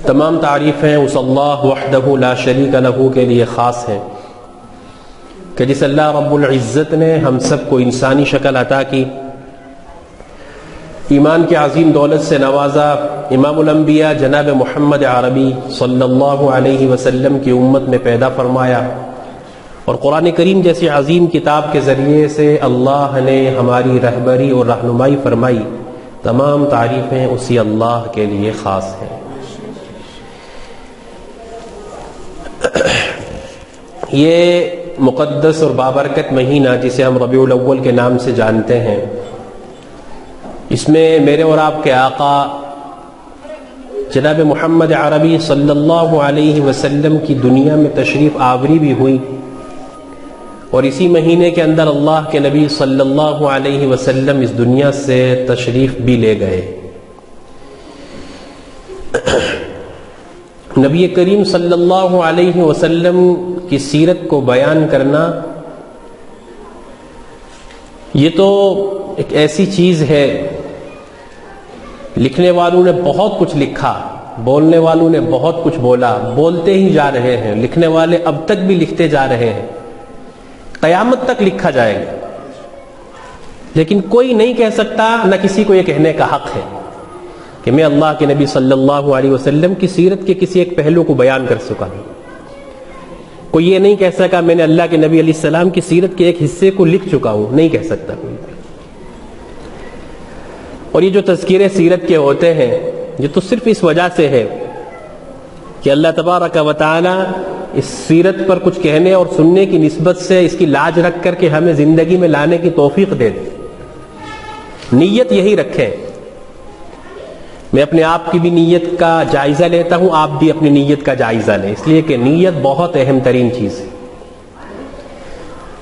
تمام تعریفیں اس اللہ وحدہ لا شریک لہ کے لیے خاص ہیں کہ جس اللہ رب العزت نے ہم سب کو انسانی شکل عطا کی، ایمان کے عظیم دولت سے نوازا، امام الانبیاء جناب محمد عربی صلی اللہ علیہ وسلم کی امت میں پیدا فرمایا، اور قرآن کریم جیسی عظیم کتاب کے ذریعے سے اللہ نے ہماری رہبری اور رہنمائی فرمائی۔ تمام تعریفیں اسی اللہ کے لیے خاص ہیں۔ یہ مقدس اور بابرکت مہینہ جسے ہم ربیع الاول کے نام سے جانتے ہیں، اس میں میرے اور آپ کے آقا جناب محمد عربی صلی اللہ علیہ وسلم کی دنیا میں تشریف آوری بھی ہوئی، اور اسی مہینے کے اندر اللہ کے نبی صلی اللہ علیہ وسلم اس دنیا سے تشریف بھی لے گئے۔ نبی کریم صلی اللہ علیہ وسلم کی سیرت کو بیان کرنا یہ تو ایک ایسی چیز ہے، لکھنے والوں نے بہت کچھ لکھا، بولنے والوں نے بہت کچھ بولا، بولتے ہی جا رہے ہیں، لکھنے والے اب تک بھی لکھتے جا رہے ہیں، قیامت تک لکھا جائے گا، لیکن کوئی نہیں کہہ سکتا، نہ کسی کو یہ کہنے کا حق ہے کہ میں اللہ کے نبی صلی اللہ علیہ وسلم کی سیرت کے کسی ایک پہلو کو بیان کر سکا ہوں۔ کوئی یہ نہیں کہہ سکا میں نے اللہ کے نبی علیہ السلام کی سیرت کے ایک حصے کو لکھ چکا ہوں، نہیں کہہ سکتا کوئی۔ اور یہ جو تذکرے سیرت کے ہوتے ہیں یہ تو صرف اس وجہ سے ہے کہ اللہ تبارک و تعالی اس سیرت پر کچھ کہنے اور سننے کی نسبت سے اس کی لاج رکھ کر کے ہمیں زندگی میں لانے کی توفیق دے دے۔ نیت یہی رکھیں۔ میں اپنے آپ کی بھی نیت کا جائزہ لیتا ہوں، آپ بھی اپنی نیت کا جائزہ لیں، اس لیے کہ نیت بہت اہم ترین چیز ہے۔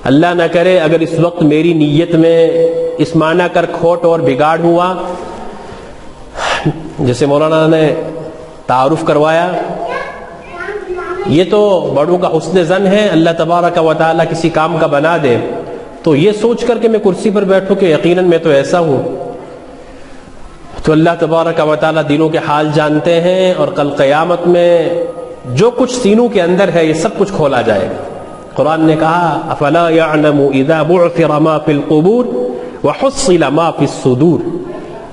اللہ نہ کرے اگر اس وقت میری نیت میں اس معنی کر کھوٹ اور بگاڑ ہوا، جیسے مولانا نے تعارف کروایا، یہ تو بڑوں کا حسن ظن ہے، اللہ تبارک و تعالی کسی کام کا بنا دے تو یہ سوچ کر کہ میں کرسی پر بیٹھوں کہ یقیناً میں تو ایسا ہوں، تو اللہ تبارک و تعالی دلوں کے حال جانتے ہیں، اور کل قیامت میں جو کچھ سینوں کے اندر ہے یہ سب کچھ کھولا جائے گا۔ قرآن نے کہا افلا يعلم اذا بعثر ما في القبور وحصل ما في الصدور،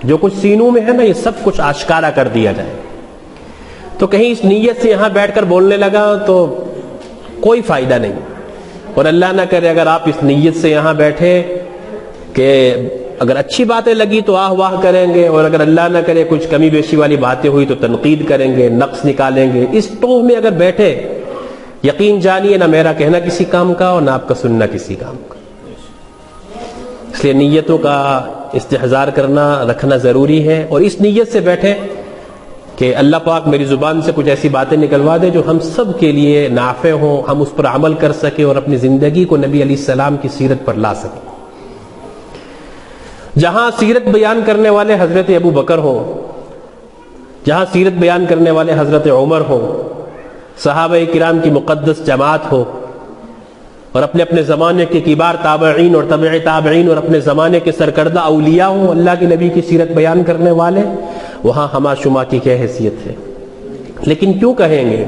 جو کچھ سینوں میں ہے نا یہ سب کچھ آشکارا کر دیا جائے۔ تو کہیں اس نیت سے یہاں بیٹھ کر بولنے لگا تو کوئی فائدہ نہیں، اور اللہ نہ کرے اگر آپ اس نیت سے یہاں بیٹھے کہ اگر اچھی باتیں لگی تو آہ واہ کریں گے، اور اگر اللہ نہ کرے کچھ کمی بیشی والی باتیں ہوئی تو تنقید کریں گے، نقص نکالیں گے، اس ٹوہ میں اگر بیٹھے یقین جانیے نہ میرا کہنا کسی کام کا اور نہ آپ کا سننا کسی کام کا۔ اس لیے نیتوں کا استحضار کرنا رکھنا ضروری ہے، اور اس نیت سے بیٹھے کہ اللہ پاک میری زبان سے کچھ ایسی باتیں نکلوا دے جو ہم سب کے لیے نافع ہوں، ہم اس پر عمل کر سکیں اور اپنی زندگی کو نبی علیہ السلام کی سیرت پر لا سکیں۔ جہاں سیرت بیان کرنے والے حضرت ابو بکر ہو، جہاں سیرت بیان کرنے والے حضرت عمر ہو، صحابہ کرام کی مقدس جماعت ہو، اور اپنے اپنے زمانے کے کبار تابعین اور تبع تابعین اور اپنے زمانے کے سرکردہ اولیاء ہوں اللہ کے نبی کی سیرت بیان کرنے والے، وہاں ہما شما کی کیا حیثیت ہے۔ لیکن کیوں کہیں گے؟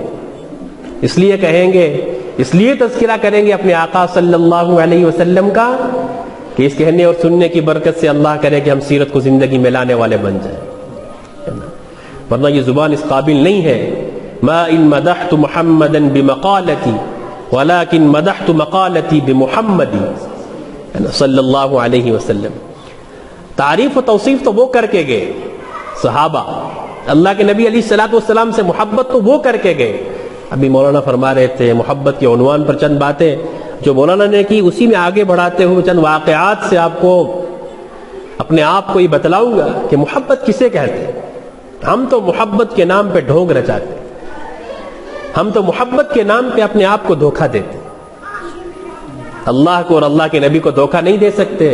اس لیے کہیں گے، اس لیے تذکرہ کریں گے اپنے آقا صلی اللہ علیہ وسلم کا کہ اس کہنے اور سننے کی برکت سے اللہ کرے کہ ہم سیرت کو زندگی میں لانے والے بن جائیں، ورنہ یہ زبان اس قابل نہیں ہے۔ ما ان مدحت محمدا بمقالتی ولكن مدحت مقالتی بمحمد صلی اللہ علیہ وسلم۔ تعریف و توصیف تو وہ کر کے گئے صحابہ، اللہ کے نبی علیہ الصلوۃ والسلام سے محبت تو وہ کر کے گئے۔ ابھی مولانا فرما رہے تھے محبت کے عنوان پر چند باتیں جو مولانا نے کی، اسی میں آگے بڑھاتے ہوئے چند واقعات سے آپ کو اپنے آپ کو یہ بتلاؤں گا کہ محبت کسے کہتے ہیں۔ ہم تو محبت کے نام پہ ڈھونگ رچاتے، ہم تو محبت کے نام پہ اپنے آپ کو دھوکہ دیتے، اللہ کو اور اللہ کے نبی کو دھوکہ نہیں دے سکتے۔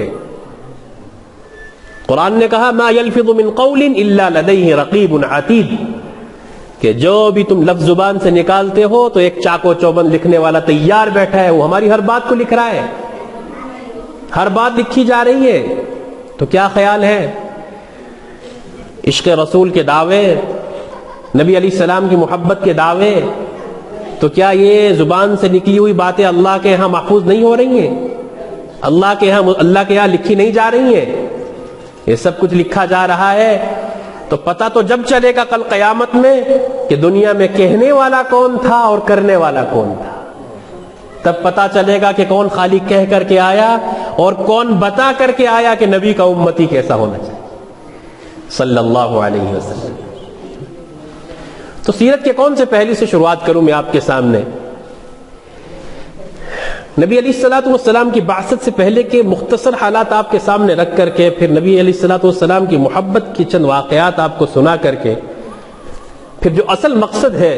قرآن نے کہا ما یلفظ من قول الا لدیہ رقیب عتید، کہ جو بھی تم لفظ زبان سے نکالتے ہو تو ایک چاقو چوبند لکھنے والا تیار بیٹھا ہے، وہ ہماری ہر بات کو لکھ رہا ہے، ہر بات لکھی جا رہی ہے۔ تو کیا خیال ہے عشق رسول کے دعوے نبی علیہ السلام کی محبت کے دعوے، تو کیا یہ زبان سے نکلی ہوئی باتیں اللہ کے ہاں محفوظ نہیں ہو رہی ہیں؟ اللہ کے یہاں لکھی نہیں جا رہی ہیں؟ یہ سب کچھ لکھا جا رہا ہے۔ تو پتہ تو جب چلے گا کل قیامت میں کہ دنیا میں کہنے والا کون تھا اور کرنے والا کون تھا، تب پتہ چلے گا کہ کون خالی کہہ کر کے آیا اور کون بتا کر کے آیا کہ نبی کا امتی کیسا ہونا چاہیے صلی اللہ علیہ وسلم۔ تو سیرت کے کون سے پہلو سے شروعات کروں میں آپ کے سامنے؟ نبی علیہ الصلوۃ والسلام کی بعثت سے پہلے کے مختصر حالات آپ کے سامنے رکھ کر کے، پھر نبی علیہ الصلوۃ والسلام کی محبت کی چند واقعات آپ کو سنا کر کے، پھر جو اصل مقصد ہے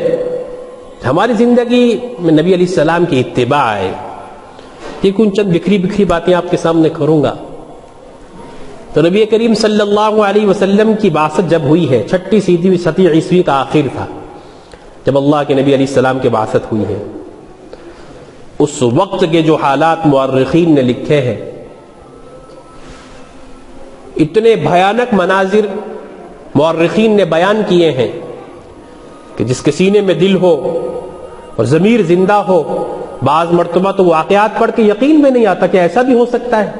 ہماری زندگی میں نبی علیہ السلام کی اتباع ہے، یہ کچھ چند بکھری باتیں آپ کے سامنے کروں گا۔ تو نبی کریم صلی اللہ علیہ وسلم کی بعثت جب ہوئی ہے، 6 عیسوی کا آخر تھا جب اللہ کے نبی علیہ السلام کی بعثت ہوئی ہے۔ اس وقت کے جو حالات مورخین نے لکھے ہیں، اتنے بھیانک مناظر مورخین نے بیان کیے ہیں کہ جس کے سینے میں دل ہو اور ضمیر زندہ ہو، بعض مرتبہ تو واقعات پڑھ کے یقین میں نہیں آتا کہ ایسا بھی ہو سکتا ہے۔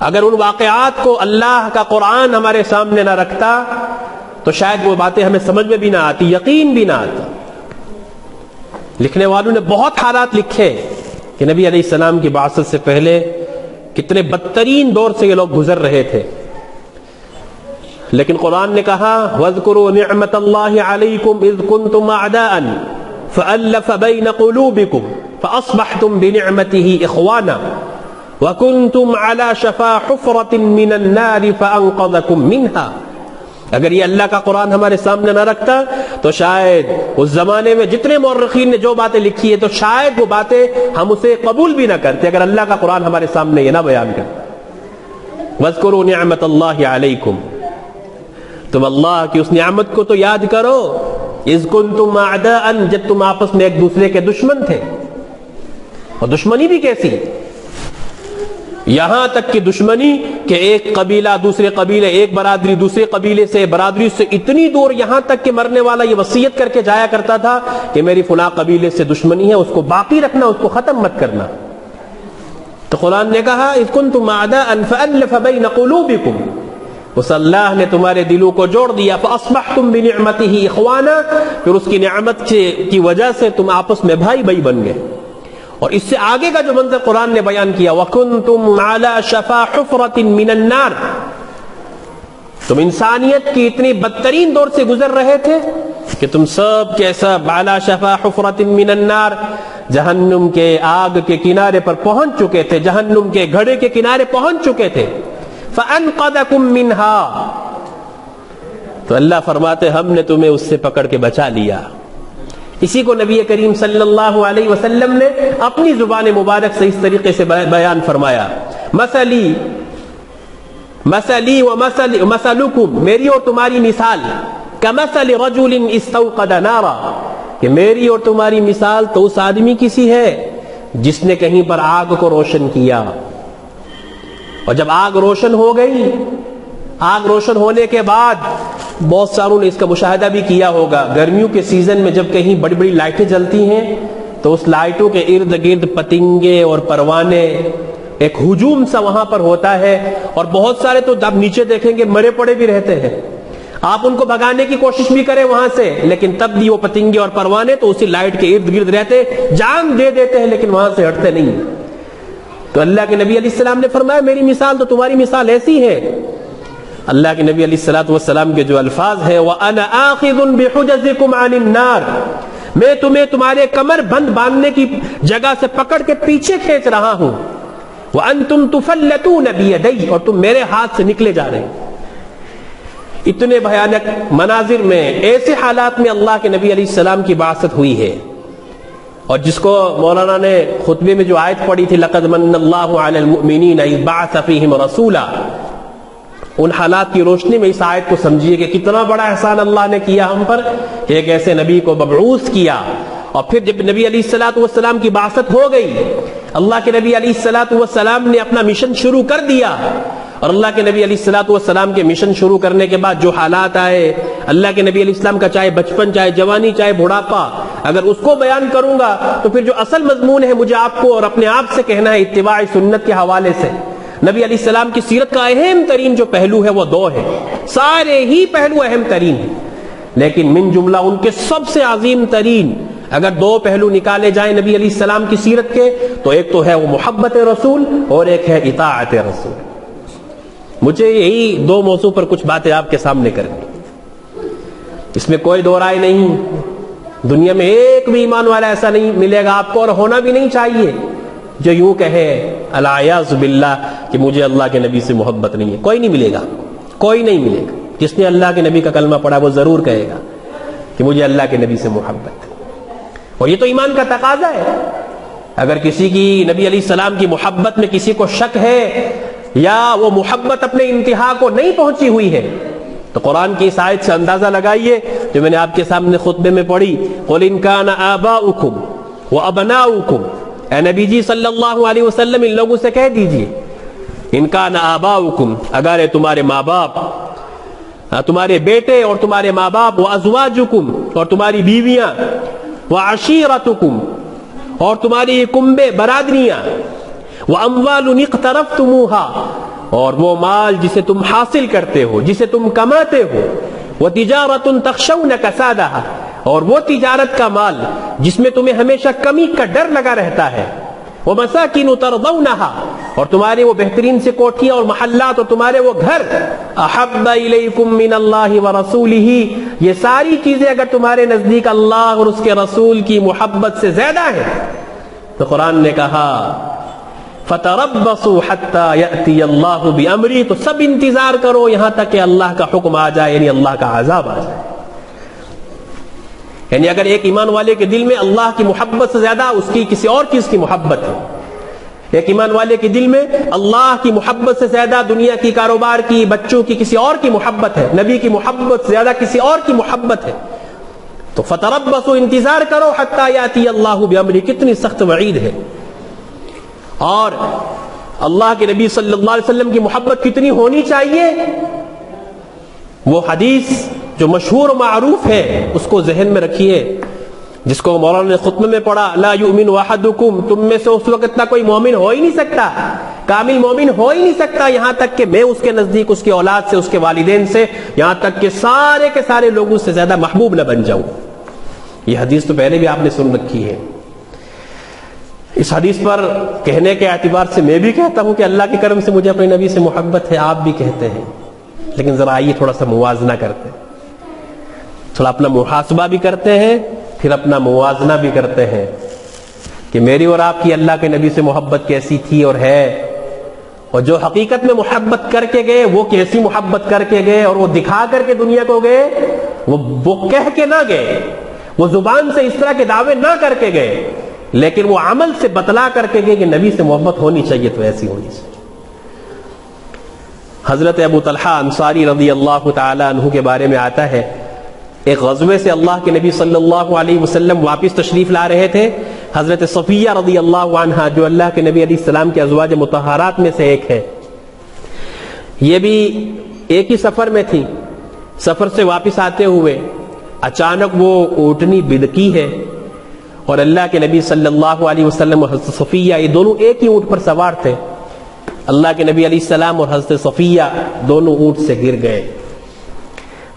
اگر ان واقعات کو اللہ کا قرآن ہمارے سامنے نہ رکھتا تو شاید وہ باتیں ہمیں سمجھ میں بھی نہ آتی، یقین بھی نہ آتا۔ لکھنے والوں نے بہت حالات لکھے کہ نبی علیہ السلام کی بعثت سے پہلے کتنے بدترین دور سے یہ لوگ گزر رہے تھے، لیکن قرآن نے کہا وَاذْكُرُوا نِعْمَةَ اللَّهِ عَلَيْكُمْ إِذْ كُنْتُمْ أَعْدَاءً فَأَلَّفَ بَيْنَ قُلُوبِكُمْ فَأَصْبَحْتُمْ بِنِعْمَتِهِ إِخْوَانًا وَكُنْتُمْ عَلَى شَفَا حُفْرَةٍ مِّنَ النَّارِ فَأَنْقَذَكُمْ مِنْهَا۔ اگر یہ اللہ کا قرآن ہمارے سامنے نہ رکھتا تو شاید اس زمانے میں جتنے مورخین نے جو باتیں لکھی ہے تو شاید وہ باتیں ہم اسے قبول بھی نہ کرتے اگر اللہ کا قرآن ہمارے سامنے یہ نہ بیان کرتا۔ وَاذْكُرُوا نِعْمَةَ اللَّهِ عَلَيْكُمْ، تم اللہ کی اس نعمت کو تو یاد کرو، اِذْ كُنْتُمْ أَعْدَاءً، جب تم آپس میں ایک دوسرے کے دشمن تھے، اور دشمنی بھی کیسی، یہاں تک کہ دشمنی کہ ایک قبیلہ دوسرے قبیلے، ایک برادری دوسرے قبیلے سے، برادری سے اتنی دور، یہاں تک کہ مرنے والا یہ وصیت کر کے جایا کرتا تھا کہ میری فلاں قبیلے سے دشمنی ہے، اس کو باقی رکھنا، اس کو ختم مت کرنا۔ تو قرآن نے کہا اذ کنتم اعداء فألف بین قلوبکم، اس اللہ نے تمہارے دلوں کو جوڑ دیا، فاصبحتم بنعمتہ اخوانا، پھر اس کی نعمت کی وجہ سے تم آپس میں بھائی بھائی بن گئے۔ اور اس سے آگے کا جو منظر قرآن نے بیان کیا وَكُنْتُمْ عَلَى شَفَا حُفْرَةٍ مِّنَ النَّارِ، تم انسانیت کی اتنی بدترین دور سے گزر رہے تھے کہ تم سب کیسا عَلَى شَفَا حُفْرَةٍ مِّنَ النَّارِ، جہنم کے آگ کے کنارے پر پہنچ چکے تھے، جہنم کے گھڑے کے کنارے پہنچ چکے تھے۔ فَأَنْقَذَكُمْ مِنْهَا، تو اللہ فرماتے ہم نے تمہیں اس سے پکڑ کے بچا لیا۔ اسی کو نبی کریم صلی اللہ علیہ وسلم نے اپنی زبان مبارک سے اس طریقے سے بیان فرمایا، مثلی ومثلکم، میری اور تمہاری مثال، کمثل رجل استوقد نارا، کہ میری اور تمہاری مثال تو اس آدمی کی سی ہے جس نے کہیں پر آگ کو روشن کیا، اور جب آگ روشن ہو گئی، آگ روشن ہونے کے بعد بہت ساروں نے اس کا مشاہدہ بھی کیا ہوگا، گرمیوں کے سیزن میں جب کہیں بڑی بڑی لائٹیں جلتی ہیں تو اس لائٹوں کے ارد گرد پتنگے اور پروانے، ایک ہجوم سا وہاں پر ہوتا ہے، اور بہت سارے تو آپ نیچے دیکھیں گے مرے پڑے بھی رہتے ہیں، آپ ان کو بھگانے کی کوشش بھی کریں وہاں سے، لیکن تب بھی وہ پتنگے اور پروانے تو اسی لائٹ کے ارد گرد رہتے، جان دے دیتے ہیں لیکن وہاں سے ہٹتے نہیں۔ تو اللہ کے نبی علیہ السلام نے فرمایا میری مثال تو تمہاری مثال ایسی ہے۔ اللہ کے نبی علیہ الصلوۃ والسلام کے جو الفاظ ہیں وَأَنَا آخِذٌ بِحُجَزِكُمْ عَنِ النَّارِ، میں تمہیں تمہارے کمر بند باندھنے کی جگہ سے پکڑ کے پیچھے کھینچ رہا ہوں، وَأَنْتُمْ تُفَلَّتُونَ بِيَدَيَّ، اور تم میرے ہاتھ سے نکلے جا رہے ہیں۔ اتنے بھیانک مناظر میں، ایسے حالات میں اللہ کے نبی علیہ السلام کی بعثت ہوئی ہے، اور جس کو مولانا نے خطبے میں جو آیت پڑھی تھی لَقَدْ مَنَّ اللَّهُ عَلَى الْمُؤْمِنِينَ إِذْ بَعَثَ فِيهِمْ رَسُولًا، ان حالات کی روشنی میں اس آیت کو سمجھیے کہ کتنا بڑا احسان اللہ نے کیا ہم پر کہ ایک ایسے نبی کو مبعوث کیا۔ اور پھر جب نبی علیہ الصلوۃ والسلام کی بعثت ہو گئی، اللہ کے نبی علیہ الصلوۃ والسلام نے اپنا مشن شروع کر دیا، اور اللہ کے نبی علیہ الصلوۃ والسلام کے مشن شروع کرنے کے بعد جو حالات آئے، اللہ کے نبی علیہ السلام کا چاہے بچپن، چاہے جوانی، چاہے بڑھاپا، اگر اس کو بیان کروں گا تو پھر جو اصل مضمون ہے مجھے آپ کو اور اپنے آپ سے کہنا ہے اتباع سنت کے حوالے سے۔ نبی علیہ السلام کی سیرت کا اہم ترین جو پہلو ہے وہ دو ہے، سارے ہی پہلو اہم ترین ہیں، لیکن من جملہ ان کے سب سے عظیم ترین اگر دو پہلو نکالے جائیں نبی علیہ السلام کی سیرت کے، تو ایک تو ہے وہ محبت رسول اور ایک ہے اطاعت رسول۔ مجھے یہی دو موضوع پر کچھ باتیں آپ کے سامنے کرنی، اس میں کوئی دو رائے نہیں۔ دنیا میں ایک بھی ایمان والا ایسا نہیں ملے گا آپ کو، اور ہونا بھی نہیں چاہیے، جو یوں کہے العیاذ باللہ کہ مجھے اللہ کے نبی سے محبت نہیں ہے۔ کوئی نہیں ملے گا، کوئی نہیں ملے گا۔ جس نے اللہ کے نبی کا کلمہ پڑھا وہ ضرور کہے گا کہ مجھے اللہ کے نبی سے محبت ہے، اور یہ تو ایمان کا تقاضا ہے۔ اگر کسی کی نبی علیہ السلام کی محبت میں کسی کو شک ہے یا وہ محبت اپنے انتہا کو نہیں پہنچی ہوئی ہے، تو قرآن کی اس آیت سے اندازہ لگائیے جو میں نے آپ کے سامنے خطبے میں پڑھی، قُلْ إِنْ كَانَ آبَاؤُكُمْ وَأَبْنَاؤُكُمْ، اے نبی جی صلی اللہ علیہ وسلم ان لوگوں سے کہہ دیجئے، إِنْ كَانَ آبَاؤُكُمْ، اگر ہے تمہارے ماں باپ، تمہارے بیٹے اور تمہارے ماں باپ، وَأَزْوَاجُكُمْ، اور تمہاری بیویاں، وَعَشِيرَتُكُمْ، اور تمہاری کنبے برادریاں، وَأَمْوَالٌ اقْتَرَفْتُمُوهَا، اور وہ مال جسے تم حاصل کرتے ہو، جسے تم کماتے ہو، وَتِجَارَةٌ تَخْشَوْنَ كَسَادَهَا، اور وہ تجارت کا مال جس میں تمہیں ہمیشہ کمی کا ڈر لگا رہتا ہے، وَمَسَاكِنُ تَرْضَوْنَهَا، اور تمہارے وہ بہترین سے کوٹھیاں اور محلات اور تمہارے وہ گھر، أَحَبَّ إِلَيْكُم مِّنَ اللَّهِ وَرَسُولِهِ، یہ ساری چیزیں اگر تمہارے نزدیک اللہ اور اس کے رسول کی محبت سے زیادہ ہیں، تو قرآن نے کہا فَتَرَبَّصُوا حَتَّى يَأْتِيَ اللَّهُ بِأَمْرِهِ، تو سب انتظار کرو یہاں تک کہ اللہ کا حکم آ جائے، یعنی اللہ کا عذاب آ جائے۔ یعنی اگر ایک ایمان والے کے دل میں اللہ کی محبت سے زیادہ اس کی کسی اور چیز کی محبت ہے، ایک ایمان والے کے دل میں اللہ کی محبت سے زیادہ دنیا کی، کاروبار کی، بچوں کی، کسی اور کی محبت ہے، نبی کی محبت سے زیادہ کسی اور کی محبت ہے، تو فتربصوا، انتظار کرو، حتی یاتی اللہ بامرہ، کتنی سخت وعید ہے۔ اور اللہ کے نبی صلی اللہ علیہ وسلم کی محبت کتنی ہونی چاہیے، وہ حدیث جو مشہور و معروف ہے اس کو ذہن میں رکھیے، جس کو مولانا نے خطبے میں پڑھا، لا یؤمن احدکم، تم میں سے اس وقت تک کوئی مومن ہو ہی نہیں سکتا، کامل مومن ہو ہی نہیں سکتا یہاں تک کہ میں اس کے نزدیک، اس کی اولاد سے، اس کے والدین سے، یہاں تک کہ سارے کے سارے لوگوں سے زیادہ محبوب نہ بن جاؤں۔ یہ حدیث تو پہلے بھی آپ نے سن رکھی ہے۔ اس حدیث پر کہنے کے اعتبار سے میں بھی کہتا ہوں کہ اللہ کے کرم سے مجھے اپنے نبی سے محبت ہے، آپ بھی کہتے ہیں، لیکن ذرا آئیے تھوڑا سا موازنہ کرتے ہیں، تھوڑا اپنا محاسبہ بھی کرتے ہیں، پھر اپنا موازنہ بھی کرتے ہیں کہ میری اور آپ کی اللہ کے نبی سے محبت کیسی تھی اور ہے، اور جو حقیقت میں محبت کر کے گئے وہ کیسی محبت کر کے گئے، اور وہ دکھا کر کے دنیا کو گئے، وہ کہہ کے نہ گئے، وہ زبان سے اس طرح کے دعوے نہ کر کے گئے، لیکن وہ عمل سے بتلا کر کے گئے کہ نبی سے محبت ہونی چاہیے تو ایسی ہونی چاہیے۔ حضرت ابو طلحہ انصاری رضی اللہ تعالی عنہ کے بارے میں آتا ہے، ایک غزوے سے اللہ کے نبی صلی اللہ علیہ وسلم واپس تشریف لا رہے تھے۔ حضرت صفیہ رضی اللہ عنہا جو اللہ کے نبی علیہ السلام کے ازواج مطہرات میں سے ایک ہے، یہ بھی ایک ہی سفر میں تھی۔ سفر سے واپس آتے ہوئے اچانک وہ اونٹنی بدکی ہے، اور اللہ کے نبی صلی اللہ علیہ وسلم اور حضرت صفیہ یہ دونوں ایک ہی اونٹ پر سوار تھے۔ اللہ کے نبی علیہ السلام اور حضرت صفیہ دونوں اونٹ سے گر گئے۔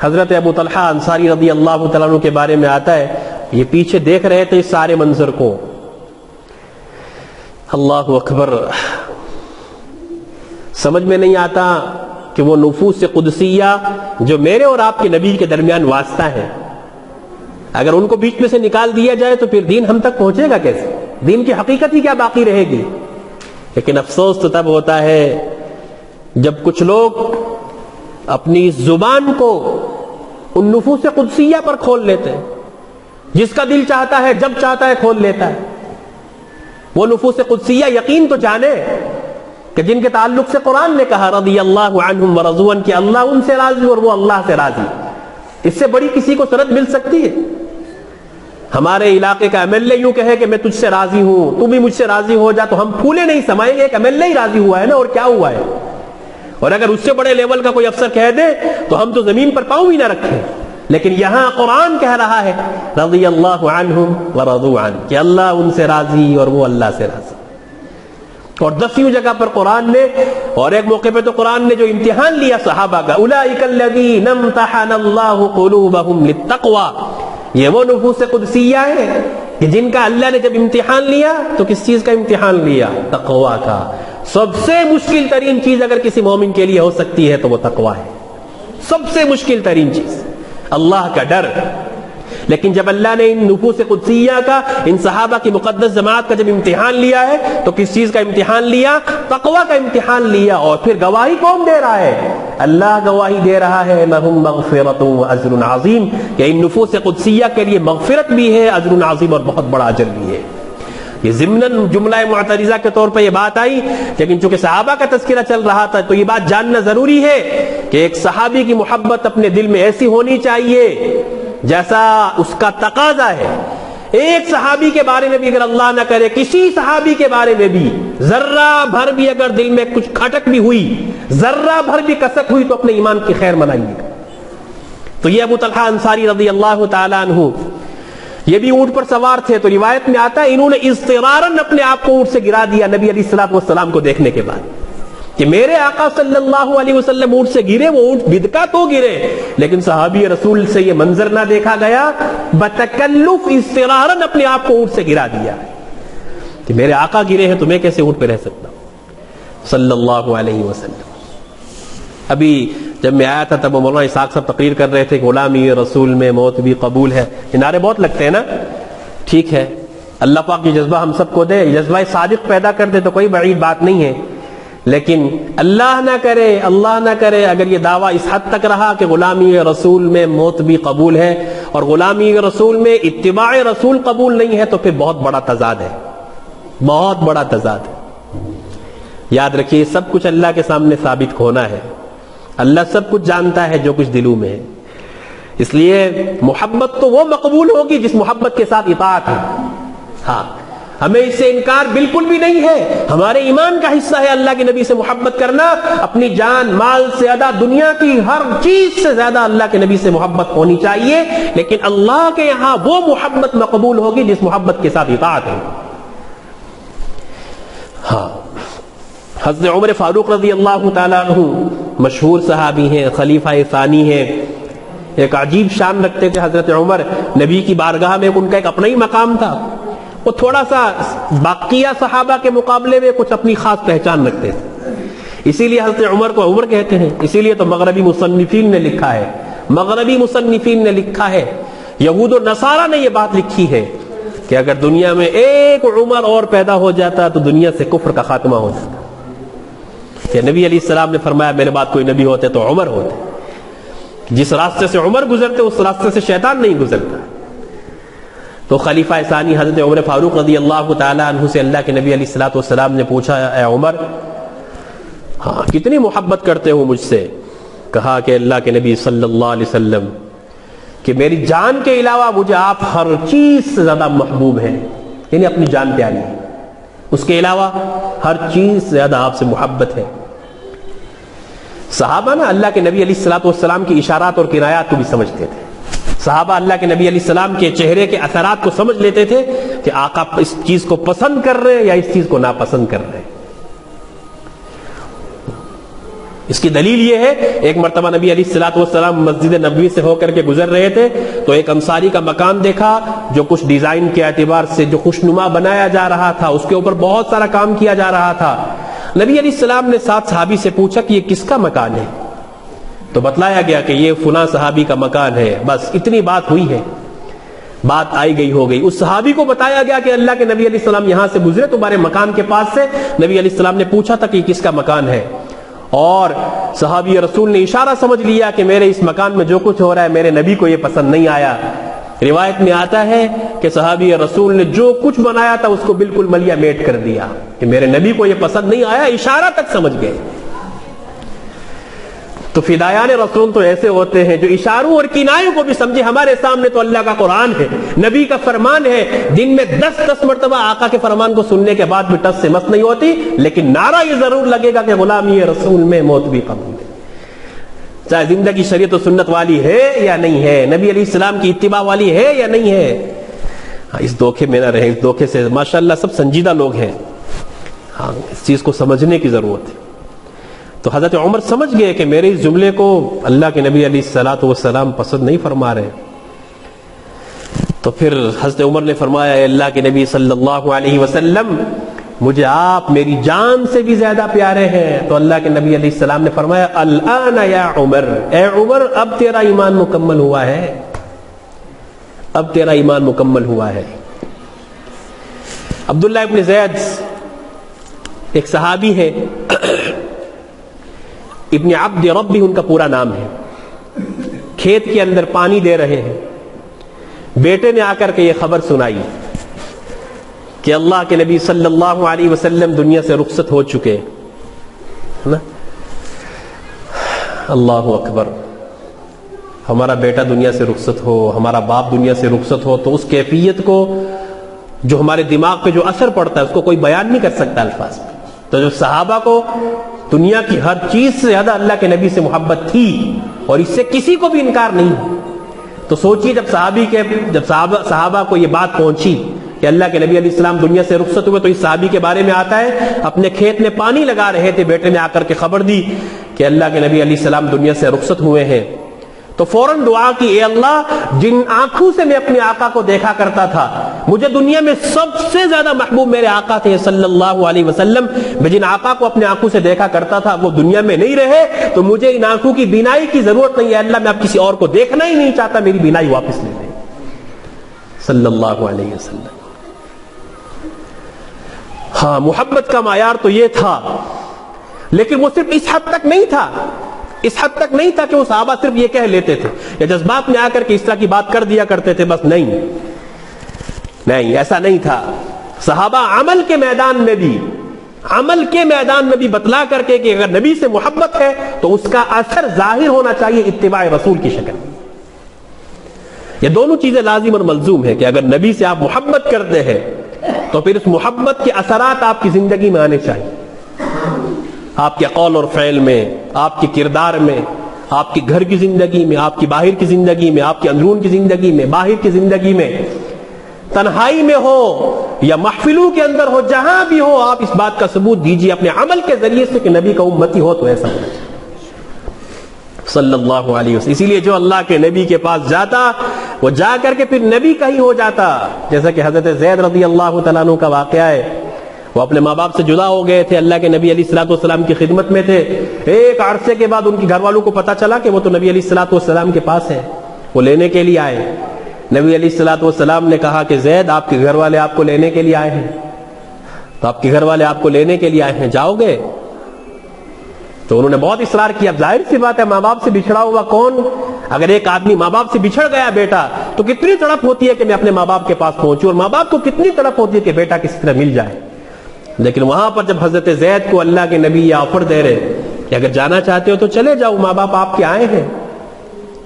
حضرت ابو طلحہ انصاری رضی اللہ تعالیٰ عنہ کے بارے میں آتا ہے، یہ پیچھے دیکھ رہے تھے اس سارے منظر کو، اللہ اکبر، سمجھ میں نہیں آتا کہ وہ نفوس قدسیہ جو میرے اور آپ کے نبی کے درمیان واسطہ ہے، اگر ان کو بیچ میں سے نکال دیا جائے تو پھر دین ہم تک پہنچے گا کیسے؟ دین کی حقیقت ہی کیا باقی رہے گی؟ لیکن افسوس تو تب ہوتا ہے جب کچھ لوگ اپنی زبان کو ان نفوس قدسیہ پر کھول لیتے ہیں، جس کا دل چاہتا ہے جب چاہتا ہے کھول لیتا ہے۔ وہ نفوس قدسیہ یقین تو جانے کہ جن کے تعلق سے قرآن نے کہا رضی اللہ عنہم ورضوا عنہ، کہ اللہ ان سے راضی اور وہ اللہ سے راضی، اس سے بڑی کسی کو سند مل سکتی ہے؟ ہمارے علاقے کا MLA یوں کہے کہ میں تجھ سے راضی ہوں، تو بھی مجھ سے راضی ہو جا، تو ہم پھولے نہیں سمائیں گے، ایک MLA ہی راضی ہوا ہے نا، اور کیا ہوا ہے؟ اور اگر اس سے بڑے لیول کا کوئی افسر کہہ دے تو ہم تو زمین پر پاؤں ہی نہ رکھیں، لیکن یہاں قرآن کہہ رہا ہے رضی اللہ عنہم ورضوا عنہ، کہ اللہ ان سے راضی اور وہ اللہ سے راضی. اور 10ویں جگہ پر قرآن نے، اور ایک موقع پہ تو قرآن نے جو امتحان لیا صحابہ کا، اولئک الذین امتحن اللہ قلوبہم للتقوی، یہ وہ نفوس قدسیہ ہیں کہ جن کا اللہ نے جب امتحان لیا تو کس چیز کا امتحان لیا؟ تقوی کا. سب سے مشکل ترین چیز اگر کسی مومن کے لیے ہو سکتی ہے تو وہ تقوی ہے، سب سے مشکل ترین چیز اللہ کا ڈر. لیکن جب اللہ نے ان نفوس قدسیہ کا، ان صحابہ کی مقدس جماعت کا جب امتحان لیا ہے تو کس چیز کا امتحان لیا؟ تقوی کا امتحان لیا. اور پھر گواہی کون دے رہا ہے؟ اللہ گواہی دے رہا ہے لہم مغفرۃ واجر عظیم، کہ ان نفوس قدسیہ کے لیے مغفرت بھی ہے، اجر عظیم اور بہت بڑا اجر بھی ہے. یہ ضمناً جملہ معترضہ کے طور پر یہ بات آئی، لیکن چونکہ صحابہ کا تذکرہ چل رہا تھا تو یہ بات جاننا ضروری ہے کہ ایک صحابی کی محبت اپنے دل میں ایسی ہونی چاہیے جیسا اس کا تقاضا ہے. ایک صحابی کے بارے میں بھی اگر اللہ نہ کرے، کسی صحابی کے بارے میں بھی ذرہ بھر بھی اگر دل میں کچھ کھٹک بھی ہوئی، ذرہ بھر بھی کسک ہوئی، تو اپنے ایمان کی خیر منائیے. تو یہ ابو طلحہ انصاری رضی اللہ تعالیٰ عنہ، یہ بھی اونٹ پر سوار تھے. تو روایت میں آتا ہے انہوں نے اضطراراً اپنے آپ کو اونٹ سے گرا دیا نبی علیہ الصلوۃ والسلام کو دیکھنے کے بعد، کہ میرے آقا صلی اللہ علیہ وسلم اونٹ سے گرے. وہ اونٹ بدکا تو گرے، لیکن صحابی رسول سے یہ منظر نہ دیکھا گیا، بتکلف اضطراراً اپنے آپ کو اونٹ سے گرا دیا کہ میرے آقا گرے ہیں تو میں کیسے اونٹ پہ رہ سکتا ہوں صلی اللہ علیہ وسلم. ابھی جب میں آیا تھا تب مولانا اسحاق صاحب تقریر کر رہے تھے کہ غلامی رسول میں موت بھی قبول ہے. یہ نعرے بہت لگتے ہیں نا، ٹھیک ہے، اللہ پاک یہ جذبہ ہم سب کو دے، جذبہ صادق پیدا کر دے تو کوئی بعید بات نہیں ہے. لیکن اللہ نہ کرے اگر یہ دعویٰ اس حد تک رہا کہ غلامی رسول میں موت بھی قبول ہے اور غلامی رسول میں اتباع رسول قبول نہیں ہے، تو پھر بہت بڑا تضاد ہے، بہت بڑا تضاد ہے. یاد رکھیے سب کچھ اللہ کے سامنے ثابت ہونا ہے. اللہ سب کچھ جانتا ہے جو کچھ دلوں میں ہے. اس لیے محبت تو وہ مقبول ہوگی جس محبت کے ساتھ اطاعت ہے. ہاں، ہمیں اس سے انکار بالکل بھی نہیں ہے، ہمارے ایمان کا حصہ ہے اللہ کے نبی سے محبت کرنا. اپنی جان مال سے زیادہ، دنیا کی ہر چیز سے زیادہ اللہ کے نبی سے محبت ہونی چاہیے. لیکن اللہ کے یہاں وہ محبت مقبول ہوگی جس محبت کے ساتھ اطاعت ہے. ہاں، حضرت عمر فاروق رضی اللہ تعالیٰ عنہ مشہور صحابی ہیں، خلیفہ ثانی ہیں. ایک عجیب شان رکھتے تھے حضرت عمر. نبی کی بارگاہ میں ان کا ایک اپنا ہی مقام تھا. وہ تھوڑا سا باقیہ صحابہ کے مقابلے میں کچھ اپنی خاص پہچان رکھتے تھے. اسی لیے حضرت عمر کو عمر کہتے ہیں. اسی لیے تو مغربی مصنفین نے لکھا ہے، یہود و نصارہ نے یہ بات لکھی ہے کہ اگر دنیا میں ایک عمر اور پیدا ہو جاتا تو دنیا سے کفر کا خاتمہ ہو جاتا. کہ نبی علیہ السلام نے فرمایا میرے بعد کوئی نبی ہوتے تو عمر ہوتے. جس راستے سے عمر گزرتے اس راستے سے شیطان نہیں گزرتا. تو خلیفہ ثانی حضرت عمر فاروق رضی اللہ تعالیٰ عنہ سے اللہ کے نبی علیہ الصلوۃ والسلام نے پوچھا اے عمر، ہاں کتنی محبت کرتے ہو مجھ سے؟ کہا کہ اللہ کے نبی صلی اللہ علیہ وسلم کہ میری جان کے علاوہ مجھے آپ ہر چیز سے زیادہ محبوب ہیں. یعنی اپنی جان پیاری ہے، اس کے علاوہ ہر چیز سے زیادہ آپ سے محبت ہے. صحابہ نا اللہ کے نبی علیہ الصلوۃ والسلام کی اشارات اور کنایات کو بھی سمجھتے تھے. صحابہ اللہ کے نبی علیہ السلام کے چہرے کے اثرات کو سمجھ لیتے تھے کہ آقا اس چیز کو پسند کر رہے ہیں یا اس چیز کو ناپسند کر رہے ہیں. اس کی دلیل یہ ہے، ایک مرتبہ نبی علیہ الصلوۃ والسلام مسجد نبوی سے ہو کر کے گزر رہے تھے تو ایک انصاری کا مکان دیکھا جو کچھ ڈیزائن کے اعتبار سے جو خوشنما بنایا جا رہا تھا، اس کے اوپر بہت سارا کام کیا جا رہا تھا. نبی علیہ السلام نے ساتھ صحابی سے پوچھا کہ یہ کس کا مکان ہے؟ تو بتلایا گیا کہ یہ فلاں صحابی کا مکان ہے. بس اتنی بات ہوئی ہے، بات آئی گئی ہو گئی. اس صحابی کو بتایا گیا کہ اللہ کے نبی علیہ السلام یہاں سے گزرے تمہارے مکان کے پاس سے. نبی علیہ السلام نے پوچھا تھا کہ یہ کس کا مکان ہے، اور صحابی رسول نے اشارہ سمجھ لیا کہ میرے اس مکان میں جو کچھ ہو رہا ہے میرے نبی کو یہ پسند نہیں آیا. روایت میں آتا ہے کہ صحابی رسول نے جو کچھ بنایا تھا اس کو بالکل ملیا میٹ کر دیا کہ میرے نبی کو یہ پسند نہیں آیا. اشارہ تک سمجھ گئے. تو فدایان رسول تو ایسے ہوتے ہیں جو اشاروں اور کنایوں کو بھی سمجھے. ہمارے سامنے تو اللہ کا قرآن ہے، نبی کا فرمان ہے. دن میں 10 مرتبہ آقا کے فرمان کو سننے کے بعد بھی ٹس سے مس نہیں ہوتی، لیکن نعرہ یہ ضرور لگے گا کہ غلامی رسول میں موت بھی قبول ہے. چاہے زندگی شریعت و سنت والی ہے یا نہیں ہے، نبی علیہ السلام کی اتباع والی ہے یا نہیں ہے. اس دھوکے میں نہ رہیں. اس دھوکے سے ماشاءاللہ سب سنجیدہ لوگ ہیں. ہاں اس چیز کو سمجھنے کی ضرورت ہے. تو حضرت عمر سمجھ گئے کہ میرے اس جملے کو اللہ کے نبی علیہ الصلوۃ والسلام پسند نہیں فرما رہے. تو پھر حضرت عمر نے فرمایا اے اللہ کے نبی صلی اللہ علیہ وسلم مجھے آپ میری جان سے بھی زیادہ پیارے ہیں. تو اللہ کے نبی علیہ السلام نے فرمایا الآن یا عمر، اے عمر اب تیرا ایمان مکمل ہوا ہے، اب تیرا ایمان مکمل ہوا ہے. عبداللہ ابن زید ایک صحابی ہے، ابن عبد ربی ان کا پورا نام ہے. کھیت کے اندر پانی دے رہے ہیں، بیٹے نے آ کر کے یہ خبر سنائی کہ اللہ کے نبی صلی اللہ علیہ وسلم دنیا سے رخصت ہو چکے. اللہ اکبر. ہمارا بیٹا دنیا سے رخصت ہو، ہمارا باپ دنیا سے رخصت ہو تو اس کیفیت کو جو ہمارے دماغ پہ جو اثر پڑتا ہے اس کو کوئی بیان نہیں کر سکتا الفاظ میں. تو جو صحابہ کو دنیا کی ہر چیز سے زیادہ اللہ کے نبی سے محبت تھی اور اس سے کسی کو بھی انکار نہیں. تو سوچیے جب صحابہ کو یہ بات پہنچی کہ اللہ کے نبی علیہ السلام دنیا سے رخصت ہوئے تو اس صحابی کے بارے میں آتا ہے اپنے کھیت میں پانی لگا رہے تھے، بیٹے نے آ کر کے خبر دی کہ اللہ کے نبی علیہ السلام دنیا سے رخصت ہوئے ہیں. تو فوراً دعا کی اے اللہ جن آنکھوں سے میں اپنے آقا کو دیکھا کرتا تھا، مجھے دنیا میں سب سے زیادہ محبوب میرے آقا تھے صلی اللہ علیہ وسلم، میں جن آقا کو اپنے آنکھوں سے دیکھا کرتا تھا وہ دنیا میں نہیں رہے تو مجھے ان آنکھوں کی بینائی کی ضرورت نہیں ہے. اللہ میں اب کسی اور کو دیکھنا ہی نہیں چاہتا، میری بینائی واپس لے لیں صلی اللہ علیہ وسلم. ہاں محبت کا معیار تو یہ تھا، لیکن وہ صرف اس حد تک نہیں تھا. اس حد تک نہیں تھا کہ وہ صحابہ صرف یہ کہہ لیتے تھے یا جذبات میں آ کر کے اس طرح کی بات کر دیا کرتے تھے بس. نہیں ایسا نہیں تھا. صحابہ عمل کے میدان میں بھی بتلا کر کے کہ اگر نبی سے محبت ہے تو اس کا اثر ظاہر ہونا چاہیے اتباع رسول کی شکل میں. یہ دونوں چیزیں لازم اور ملزوم ہے کہ اگر نبی سے آپ محبت کرتے ہیں تو پھر اس محبت کے اثرات آپ کی زندگی میں آنے چاہیے، آپ کے قول اور فعل میں، آپ کے کردار میں، آپ کے گھر کی زندگی میں، آپ کی باہر کی زندگی میں، آپ کے اندرون کی زندگی میں، باہر کی زندگی میں، تنہائی میں ہو یا محفلوں کے اندر ہو، جہاں بھی ہو آپ اس بات کا ثبوت دیجیے اپنے عمل کے ذریعے سے کہ نبی کا امتی ہو تو ایسا ہونا چاہیے صلی اللہ علیہ وسلم. اسی لیے جو اللہ کے نبی کے پاس جاتا وہ جا کر کے پھر نبی کا ہی ہو جاتا. جیسا کہ حضرت زید رضی اللہ تعالیٰ عنہ کا واقعہ ہے، وہ اپنے ماں باپ سے جدا ہو گئے تھے، اللہ کے نبی علیہ الصلوۃ والسلام کی خدمت میں تھے. ایک عرصے کے بعد ان کے گھر والوں کو پتا چلا کہ وہ تو نبی علیہ الصلوۃ والسلام کے پاس ہے، وہ لینے کے لیے آئے. نبی علیہ الصلوۃ والسلام نے کہا کہ زید آپ کے گھر والے آپ کو لینے کے لیے آئے ہیں. تو آپ کے گھر والے آپ کو لینے کے لیے آئے ہیں، جاؤ گے؟ تو انہوں نے بہت اصرار کیا. اب ظاہر سی بات ہے ماں باپ سے بچھڑا ہوا کون، اگر ایک آدمی ماں باپ سے بچھڑ گیا بیٹا تو کتنی تڑپ ہوتی ہے کہ میں اپنے ماں باپ کے پاس پہنچوں، اور ماں باپ کو کتنی تڑپ ہوتی ہے کہ بیٹا کسی طرح مل جائے. لیکن وہاں پر جب حضرت زید کو اللہ کے نبی یہ آفر دے رہے کہ اگر جانا چاہتے ہو تو چلے جاؤ، ماں باپ آپ کے آئے ہیں.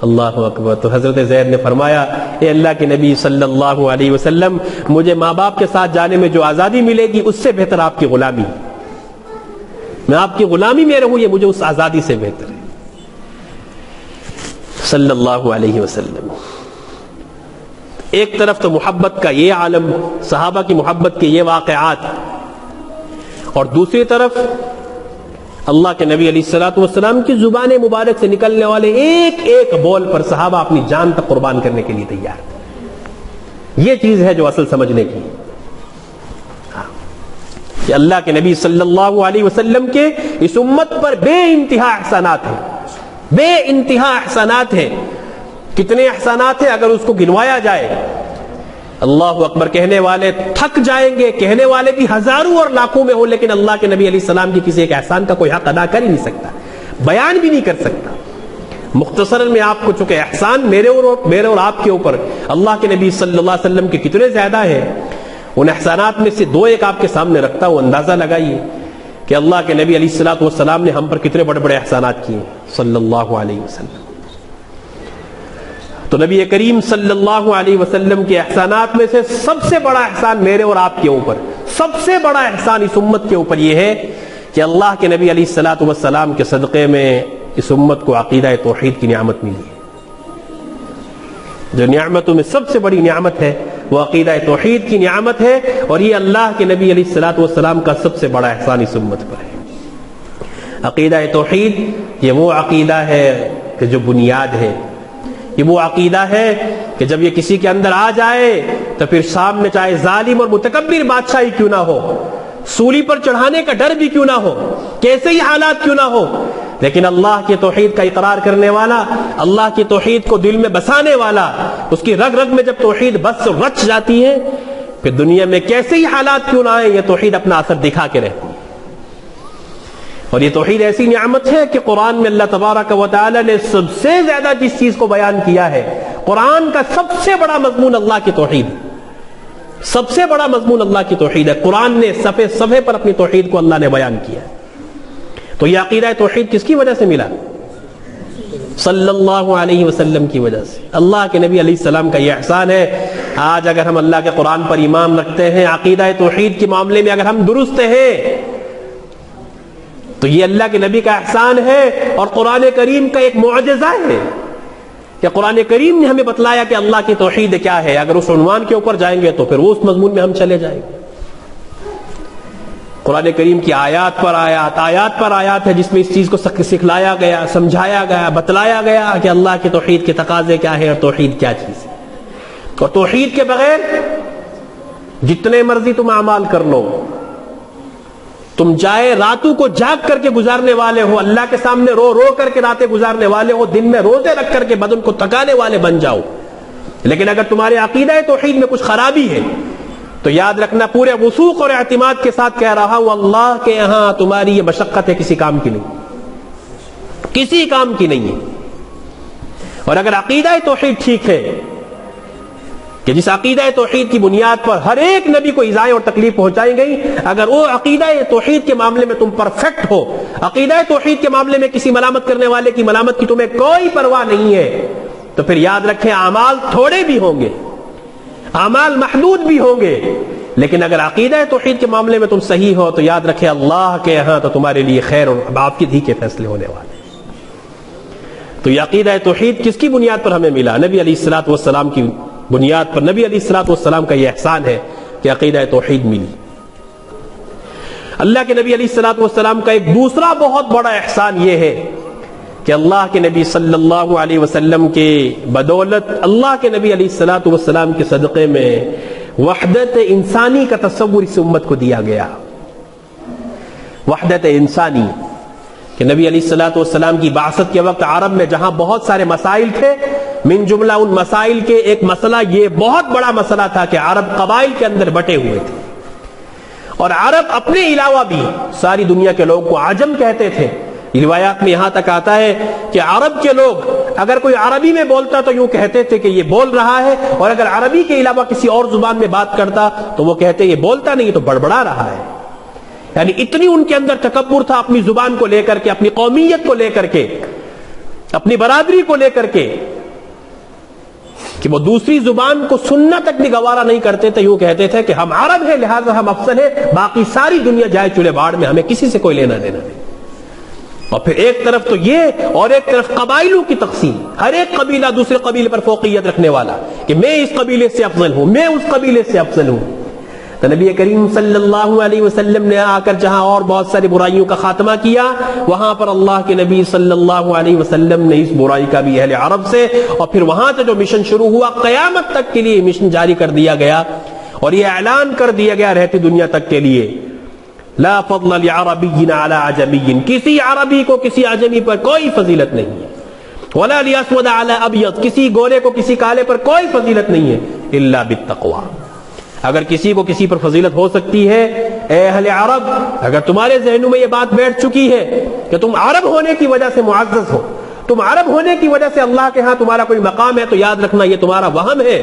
اللہ اکبر. تو حضرت زید نے فرمایا اے اللہ کے نبی صلی اللہ علیہ وسلم مجھے ماں باپ کے ساتھ جانے میں جو آزادی ملے گی اس سے بہتر آپ کی غلامی، میں آپ کی غلامی میں رہوں، یہ مجھے اس آزادی سے بہتر ہے صلی اللہ علیہ وسلم. ایک طرف تو محبت کا یہ عالم، صحابہ کی محبت کے یہ واقعات، اور دوسری طرف اللہ کے نبی علیہ الصلوۃ والسلام کی زبان مبارک سے نکلنے والے ایک ایک بول پر صحابہ اپنی جان تک قربان کرنے کے لیے تیار تھے. یہ چیز ہے جو اصل سمجھنے کی کہ اللہ کے نبی صلی اللہ علیہ وسلم کے اس امت پر بے انتہا احسانات ہیں، بے انتہا احسانات ہیں. کتنے احسانات ہیں اگر اس کو گنوایا جائے اللہ اکبر، کہنے والے تھک جائیں گے، کہنے والے بھی ہزاروں اور لاکھوں میں ہو، لیکن اللہ کے نبی علیہ السلام کی کسی ایک احسان کا کوئی حق ادا کر ہی نہیں سکتا، بیان بھی نہیں کر سکتا. مختصراً میں آپ کو چونکہ احسان میرے اور آپ کے اوپر اللہ کے نبی صلی اللہ علیہ وسلم کے کتنے زیادہ ہیں، ان احسانات میں سے دو ایک آپ کے سامنے رکھتا ہوں. اندازہ لگائیے کہ اللہ کے نبی علیہ الصلوۃ والسلام نے ہم پر کتنے بڑے بڑے احسانات کیے صلی اللہ علیہ وسلم. تو نبی کریم صلی اللہ علیہ وسلم کے احسانات میں سے سب سے بڑا احسان میرے اور آپ کے اوپر، سب سے بڑا احسان اس امت کے اوپر یہ ہے کہ اللہ کے نبی علیہ الصلوۃ والسلام کے صدقے میں اس امت کو عقیدہ توحید کی نعمت ملی ہے. جو نعمتوں میں سب سے بڑی نعمت ہے وہ عقیدہ توحید کی نعمت ہے, اور یہ اللہ کے نبی علیہ الصلوۃ والسلام کا سب سے بڑا احسان اس امت پر ہے. عقیدہ توحید یہ وہ عقیدہ ہے کہ جو بنیاد ہے, یہ وہ عقیدہ ہے کہ جب یہ کسی کے اندر آ جائے تو پھر سامنے چاہے ظالم اور متکبر بادشاہ ہی کیوں نہ ہو, سولی پر چڑھانے کا ڈر بھی کیوں نہ ہو, کیسے ہی حالات کیوں نہ ہو, لیکن اللہ کی توحید کا اقرار کرنے والا, اللہ کی توحید کو دل میں بسانے والا, اس کی رگ رگ میں جب توحید بس رچ جاتی ہے پھر دنیا میں کیسے ہی حالات کیوں نہ آئے یہ توحید اپنا اثر دکھا کے رہتی ہے. اور یہ توحید ایسی نعمت ہے کہ قرآن میں اللہ تبارک و تعالی نے سب سے زیادہ جس چیز کو بیان کیا ہے, قرآن کا سب سے بڑا مضمون اللہ کی توحید, سب سے بڑا مضمون اللہ کی توحید ہے. قرآن نے صفحے صفحے پر اپنی توحید کو اللہ نے بیان کیا. تو یہ عقیدہ توحید کس کی وجہ سے ملا؟ صلی اللہ علیہ وسلم کی وجہ سے. اللہ کے نبی علیہ السلام کا یہ احسان ہے. آج اگر ہم اللہ کے قرآن پر ایمان رکھتے ہیں, عقیدہ توحید کے معاملے میں اگر ہم درست ہیں, تو یہ اللہ کے نبی کا احسان ہے اور قرآن کریم کا ایک معجزہ ہے کہ قرآن کریم نے ہمیں بتلایا کہ اللہ کی توحید کیا ہے. اگر اس عنوان کے اوپر جائیں گے تو پھر وہ اس مضمون میں ہم چلے جائیں گے. قرآن کریم کی آیات پر آیات, آیات پر آیات ہے جس میں اس چیز کو سکھلایا گیا, سمجھایا گیا, بتلایا گیا کہ اللہ کی توحید کے تقاضے کیا ہے اور توحید کیا چیز ہے. اور توحید کے بغیر جتنے مرضی تم اعمال کر لو, تم چاہے راتوں کو جاگ کر کے گزارنے والے ہو, اللہ کے سامنے رو رو کر کے راتیں گزارنے والے ہو, دن میں روزے رکھ کر کے بدن کو تھکانے والے بن جاؤ, لیکن اگر تمہارے عقیدہ توحید میں کچھ خرابی ہے تو یاد رکھنا پورے وثوق اور اعتماد کے ساتھ کہہ رہا ہوں, اللہ کے یہاں تمہاری یہ مشقت ہے کسی کام کی نہیں, کسی کام کی نہیں ہے. اور اگر عقیدہ توحید ٹھیک ہے کہ جس عقیدہ توحید کی بنیاد پر ہر ایک نبی کو ایذائیں اور تکلیف پہنچائی گئی, اگر وہ عقیدہ توحید کے معاملے میں تم پرفیکٹ ہو, عقیدہ توحید کے معاملے میں کسی ملامت کرنے والے کی ملامت کی تمہیں کوئی پرواہ نہیں ہے, تو پھر یاد رکھیں اعمال تھوڑے بھی ہوں گے, اعمال محدود بھی ہوں گے, لیکن اگر عقیدہ توحید کے معاملے میں تم صحیح ہو تو یاد رکھیں اللہ کے یہاں تو تمہارے لیے خیر اور عافیت ہی کے فیصلے ہونے والے. تو یہ عقیدہ توحید کس کی بنیاد پر ہمیں ملا؟ نبی علیہ الصلوۃ والسلام کی بنیاد پر. نبی علیہ الصلوۃ والسلام کا یہ احسان ہے کہ عقیدہ توحید ملی. اللہ کے نبی علیہ الصلوۃ والسلام کا ایک دوسرا بہت بڑا احسان یہ ہے کہ اللہ کے نبی صلی اللہ علیہ وسلم کے بدولت, اللہ کے نبی علیہ الصلوۃ والسلام کے صدقے میں وحدت انسانی کا تصور اس امت کو دیا گیا. وحدت انسانی کہ نبی علیہ الصلوۃ والسلام کی بعثت کے وقت عرب میں جہاں بہت سارے مسائل تھے, من جملہ ان مسائل کے ایک مسئلہ یہ بہت بڑا مسئلہ تھا کہ عرب قبائل کے اندر بٹے ہوئے تھے, اور عرب اپنے علاوہ بھی ساری دنیا کے لوگوں کو عجم کہتے تھے. روایات میں یہاں تک آتا ہے کہ عرب کے لوگ اگر کوئی عربی میں بولتا تو یوں کہتے تھے کہ یہ بول رہا ہے, اور اگر عربی کے علاوہ کسی اور زبان میں بات کرتا تو وہ کہتے یہ بولتا نہیں, تو بڑبڑا رہا ہے. یعنی اتنی ان کے اندر تکبر تھا اپنی زبان کو لے کر کے, اپنی قومیت کو لے کر کے, اپنی برادری کو لے کر کے, کہ وہ دوسری زبان کو سننا تک بھی گوارا نہیں کرتے تھے. یوں کہتے تھے کہ ہم عرب ہیں لہذا ہم افضل ہیں, باقی ساری دنیا جائے چولے باڑ میں, ہمیں کسی سے کوئی لینا دینا نہیں. اور پھر ایک طرف تو یہ, اور ایک طرف قبائلوں کی تقسیم, ہر ایک قبیلہ دوسرے قبیلے پر فوقیت رکھنے والا کہ میں اس قبیلے سے افضل ہوں, میں اس قبیلے سے افضل ہوں. تو نبی کریم صلی اللہ علیہ وسلم نے آ کر جہاں اور بہت ساری برائیوں کا خاتمہ کیا, وہاں پر اللہ کے نبی صلی اللہ علیہ وسلم نے اس برائی کا بھی اہل عرب سے, اور پھر وہاں سے جو مشن شروع ہوا قیامت تک کے لیے مشن جاری کر دیا گیا, اور یہ اعلان کر دیا گیا رہتی دنیا تک کے لیے, لا فضل لعربی علی عجمی, کسی عربی کو کسی عجمی پر کوئی فضیلت نہیں ہے, ولا لاسود علی ابیض, کسی گورے کو کسی کالے پر کوئی فضیلت نہیں ہے, الا بالتقوی. اگر کسی کو کسی پر فضیلت ہو سکتی ہے, اے اہل عرب, اگر تمہارے ذہنوں میں یہ بات بیٹھ چکی ہے کہ تم عرب ہونے کی وجہ سے معزز ہو, تم عرب ہونے کی وجہ سے اللہ کے ہاں تمہارا کوئی مقام ہے, تو یاد رکھنا یہ تمہارا وہم ہے,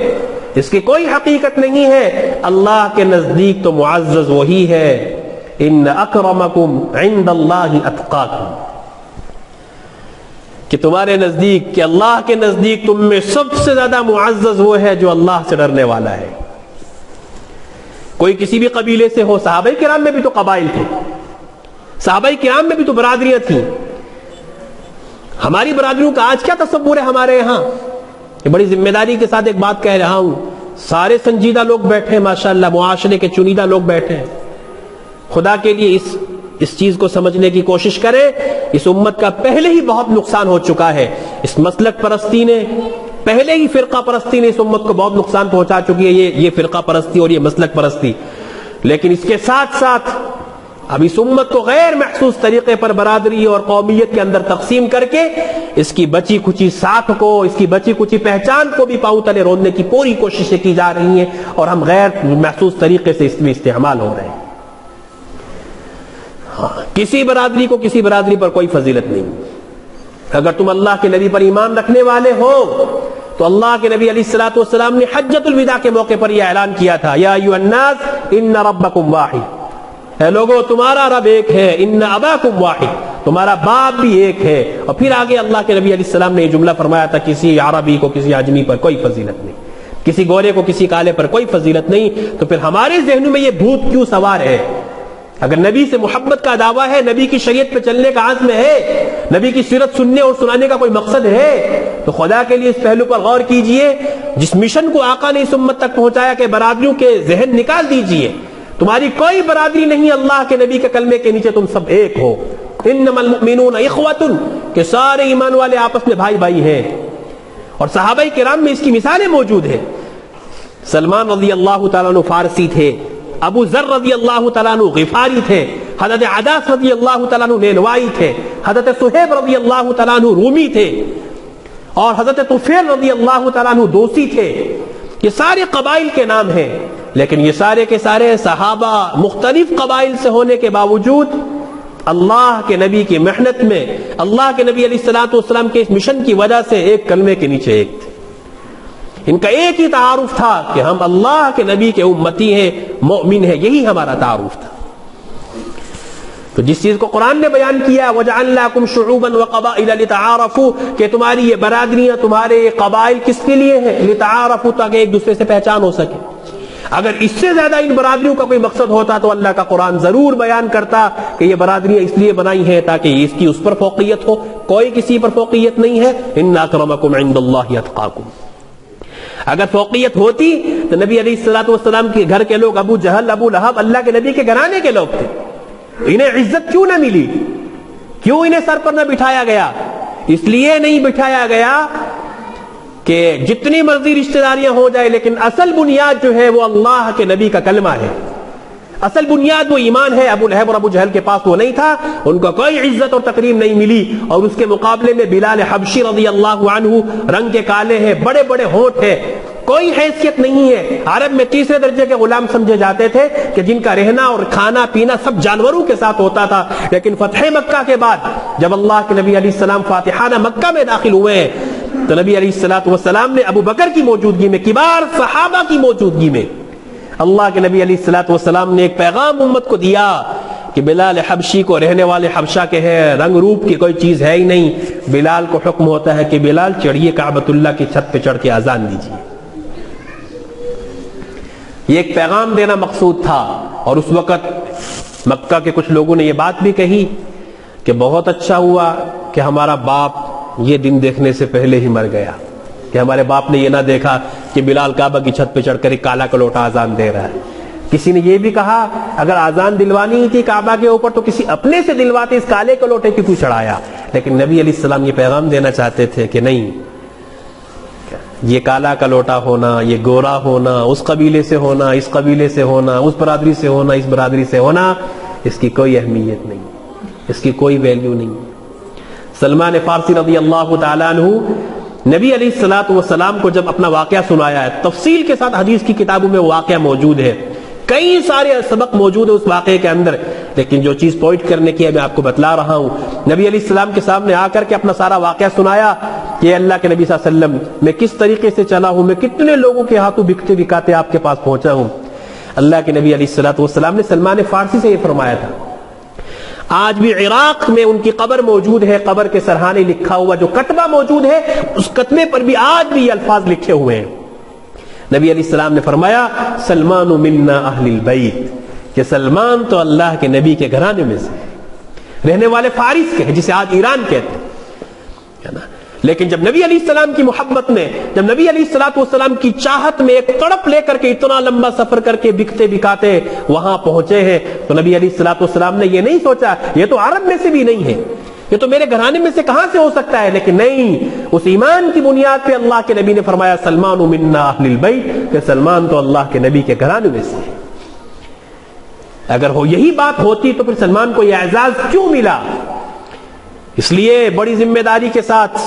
اس کی کوئی حقیقت نہیں ہے. اللہ کے نزدیک تو معزز وہی ہے, ان اکرمکم عند اللہ اتقاکم, کہ تمہارے نزدیک, کہ اللہ کے نزدیک تم میں سب سے زیادہ معزز وہ ہے جو اللہ سے ڈرنے والا ہے. کوئی کسی بھی قبیلے سے ہو, صحابہ کرام میں بھی تو قبائل تھے, صحابہ کرام میں بھی تو برادریاں تھیں. ہماری برادریوں کا آج کیا تصور ہے ہمارے یہاں؟ یہ بڑی ذمہ داری کے ساتھ ایک بات کہہ رہا ہوں، سارے سنجیدہ لوگ بیٹھے ہیں ماشاءاللہ، معاشرے کے چنیدہ لوگ بیٹھے ہیں، خدا کے لیے اس چیز کو سمجھنے کی کوشش کریں، اس امت کا پہلے ہی بہت نقصان ہو چکا ہے، اس مسلک پرستی نے، پہلے ہی فرقہ پرستی نے اس امت کو بہت نقصان پہنچا چکی ہے، یہ فرقہ پرستی اور یہ مسلک پرستی۔ لیکن اس کے ساتھ ساتھ اب اس امت کو غیر محسوس طریقے پر برادری اور قومیت کے اندر تقسیم کر کے اس کی بچی کچی ساکھ کو، اس کی بچی کچی پہچان کو بھی پاؤں تلے روننے کی پوری کوششیں کی جا رہی ہیں، اور ہم غیر محسوس طریقے سے اس میں استعمال ہو رہے ہیں۔ کسی برادری کو کسی برادری پر کوئی فضیلت نہیں۔ اگر تم اللہ کے نبی پر ایمان رکھنے والے ہو تو اللہ کے نبی علیہ الصلوۃ والسلام نے حجۃ الوداع کے موقع پر یہ اعلان کیا تھا، یا ایھا الناس ان ربکم واحد، اے لوگو تمہارا رب ایک ہے، ان اباکم واحد، تمہارا باپ بھی ایک ہے۔ اور پھر آگے اللہ کے نبی علیہ السلام نے یہ جملہ فرمایا تھا، کسی عربی کو کسی عجمی پر کوئی فضیلت نہیں، کسی گورے کو کسی کالے پر کوئی فضیلت نہیں۔ تو پھر ہمارے ذہنوں میں یہ بھوت کیوں سوار ہے؟ اگر نبی سے محبت کا دعویٰ ہے، نبی کی شریعت پہ چلنے کا عزم ہے، نبی کی سیرت سننے اور سنانے کا کوئی مقصد ہے، تو خدا کے لیے اس پہلو پر غور کیجئے۔ جس مشن کو آقا نے اس امت تک پہنچایا کہ برادریوں کے ذہن نکال دیجئے، تمہاری کوئی برادری نہیں، اللہ کے نبی کے کلمے کے نیچے تم سب ایک ہو، انما المؤمنون اخوۃ، کہ سارے ایمان والے آپس میں بھائی بھائی ہیں۔ اور صحابہ کرام میں اس کی مثالیں موجود ہیں۔ سلمان رضی اللہ تعالیٰ عنہ فارسی تھے، ابو ذر رضی اللہ تعالیٰ عنہ غفاری تھے، حضرت عداس رضی اللہ تعالیٰ عنہ نینوائی تھے، حضرت صہیب رضی اللہ تعالیٰ عنہ رومی تھے، اور حضرت طفیل رضی اللہ تعالیٰ عنہ دوسی تھے۔ یہ سارے قبائل کے نام ہیں، لیکن یہ سارے کے سارے صحابہ مختلف قبائل سے ہونے کے باوجود اللہ کے نبی کی محنت میں، اللہ کے نبی علیہ الصلوۃ والسلام کے اس مشن کی وجہ سے ایک کلمے کے نیچے ایک تھے۔ ان کا ایک ہی تعارف تھا کہ ہم اللہ کے نبی کے امتی ہیں، مومن ہیں، یہی ہمارا تعارف تھا۔ تو جس چیز کو قرآن نے بیان کیا، وَجَعَلْنَاكُمْ شُعُوبًا وَقَبَائِلَ لِتَعَارَفُوا، کہ تمہاری یہ برادریاں، تمہارے یہ قبائل کس کے لیے ہیں؟ لِتَعَارَفُوا، تاکہ ایک دوسرے سے پہچان ہو سکے۔ اگر اس سے زیادہ ان برادریوں کا کوئی مقصد ہوتا تو اللہ کا قرآن ضرور بیان کرتا کہ یہ برادریاں اس لیے بنائی ہیں تاکہ اس کی اس پر فوقیت ہو، کوئی کسی پر فوقیت نہیں ہے۔ إِنَّ أَكْرَمَكُمْ عِندَ اللَّهِ أَتْقَاكُمْ۔ اگر فوقیت ہوتی تو نبی علیہ الصلوۃ والسلام کے گھر کے لوگ، ابو جہل، ابو لہب، اللہ کے نبی کے گھرانے کے لوگ تھے، انہیں عزت کیوں نہ ملی؟ کیوں انہیں سر پر نہ بٹھایا گیا؟ اس لیے نہیں بٹھایا گیا کہ جتنی مرضی رشتہ داریاں ہو جائے، لیکن اصل بنیاد جو ہے وہ اللہ کے نبی کا کلمہ ہے، اصل بنیاد وہ ایمان ہے۔ ابو لہب اور ابو جہل کے پاس وہ نہیں تھا، ان کو کوئی عزت اور تکریم نہیں ملی، اور اس کے مقابلے میں بلال حبشی رضی اللہ عنہ، رنگ کے کالے ہیں، بڑے بڑے ہونٹ ہیں، کوئی حیثیت نہیں ہے، عرب میں تیسرے درجے کے غلام سمجھے جاتے تھے کہ جن کا رہنا اور کھانا پینا سب جانوروں کے ساتھ ہوتا تھا۔ لیکن فتح مکہ کے بعد جب اللہ کے نبی علیہ السلام فاتحانہ مکہ میں داخل ہوئے ہیں تو نبی علیہ الصلوۃ والسلام نے ابو بکر کی موجودگی میں، کبار صحابہ کی موجودگی میں، اللہ کے نبی علیہ الصلوۃ والسلام نے ایک پیغام امت کو دیا کہ بلال حبشی کو، رہنے والے حبشہ کے ہیں، رنگ روپ کی کوئی چیز ہے ہی نہیں، بلال کو حکم ہوتا ہے کہ بلال چڑھیے کعبۃ اللہ کی چھت پہ چڑھ کے اذان دیجیے۔ یہ ایک پیغام دینا مقصود تھا، اور اس وقت مکہ کے کچھ لوگوں نے یہ بات بھی کہی کہ بہت اچھا ہوا کہ ہمارا باپ یہ دن دیکھنے سے پہلے ہی مر گیا، کہ ہمارے باپ نے یہ نہ دیکھا کہ بلال کعبہ کی چھت پہ چڑھ کر ایک کالا کلوٹا اذان دے رہا ہے۔ کسی نے یہ بھی کہا اگر اذان دلوانی ہی تھی کعبہ کے اوپر تو کسی اپنے سے دلواتے، اس کالے کلوٹے کی کیوں چڑھایا؟ لیکن نبی علیہ السلام یہ پیغام دینا چاہتے تھے کہ نہیں، یہ کالا کلوٹا ہونا، یہ گورا ہونا، اس قبیلے سے ہونا، اس قبیلے سے ہونا، اس برادری سے ہونا، اس برادری سے ہونا، اس کی کوئی اہمیت نہیں، اس کی کوئی ویلیو نہیں۔ سلمان فارسی رضی اللہ تعالیٰ عنہ نبی علیہ الصلوۃ والسلام کو جب اپنا واقعہ سنایا ہے، تفصیل کے ساتھ حدیث کی کتابوں میں وہ واقعہ موجود ہے، کئی سارے سبق موجود ہے اس واقعے کے اندر، لیکن جو چیز پوائنٹ کرنے کی ہے میں آپ کو بتلا رہا ہوں۔ نبی علیہ السلام کے سامنے آ کر کے اپنا سارا واقعہ سنایا کہ اللہ کے نبی صلی اللہ علیہ وسلم میں کس طریقے سے چلا ہوں، میں کتنے لوگوں کے ہاتھوں بکتے بکاتے آپ کے پاس پہنچا ہوں۔ اللہ کے نبی علیہ الصلوۃ والسلام نے سلمان فارسی سے یہ فرمایا تھا۔ آج بھی عراق میں ان کی قبر موجود ہے، قبر کے سرحانے لکھا ہوا جو کتبہ موجود ہے، اس کتبے پر بھی آج بھی یہ الفاظ لکھے ہوئے ہیں۔ نبی علیہ السلام نے فرمایا سلمان منا اہل البیت، کہ سلمان تو اللہ کے نبی کے گھرانے میں سے رہنے والے فارس کے ہیں، جسے آج ایران کہتے ہیں۔ ہے نا. لیکن جب نبی علیہ السلام کی محبت میں، جب نبی علیہ السلام کی چاہت میں ایک تڑپ لے کر کے اتنا لمبا سفر کر کے بکتے بکاتے وہاں پہنچے ہیں، تو نبی علیہ السلام نے یہ نہیں سوچا یہ تو عرب میں سے بھی نہیں ہے، یہ تو میرے گھرانے میں سے کہاں سے ہو سکتا ہے. لیکن نہیں، اس ایمان کی بنیاد پہ اللہ کے نبی نے فرمایا سلمان منا اہل البیت، کہ سلمان تو اللہ کے نبی کے گھرانے میں سے ہے. اگر وہ یہی بات ہوتی تو پھر سلمان کو یہ اعزاز کیوں ملا؟ اس لیے بڑی ذمہ داری کے ساتھ،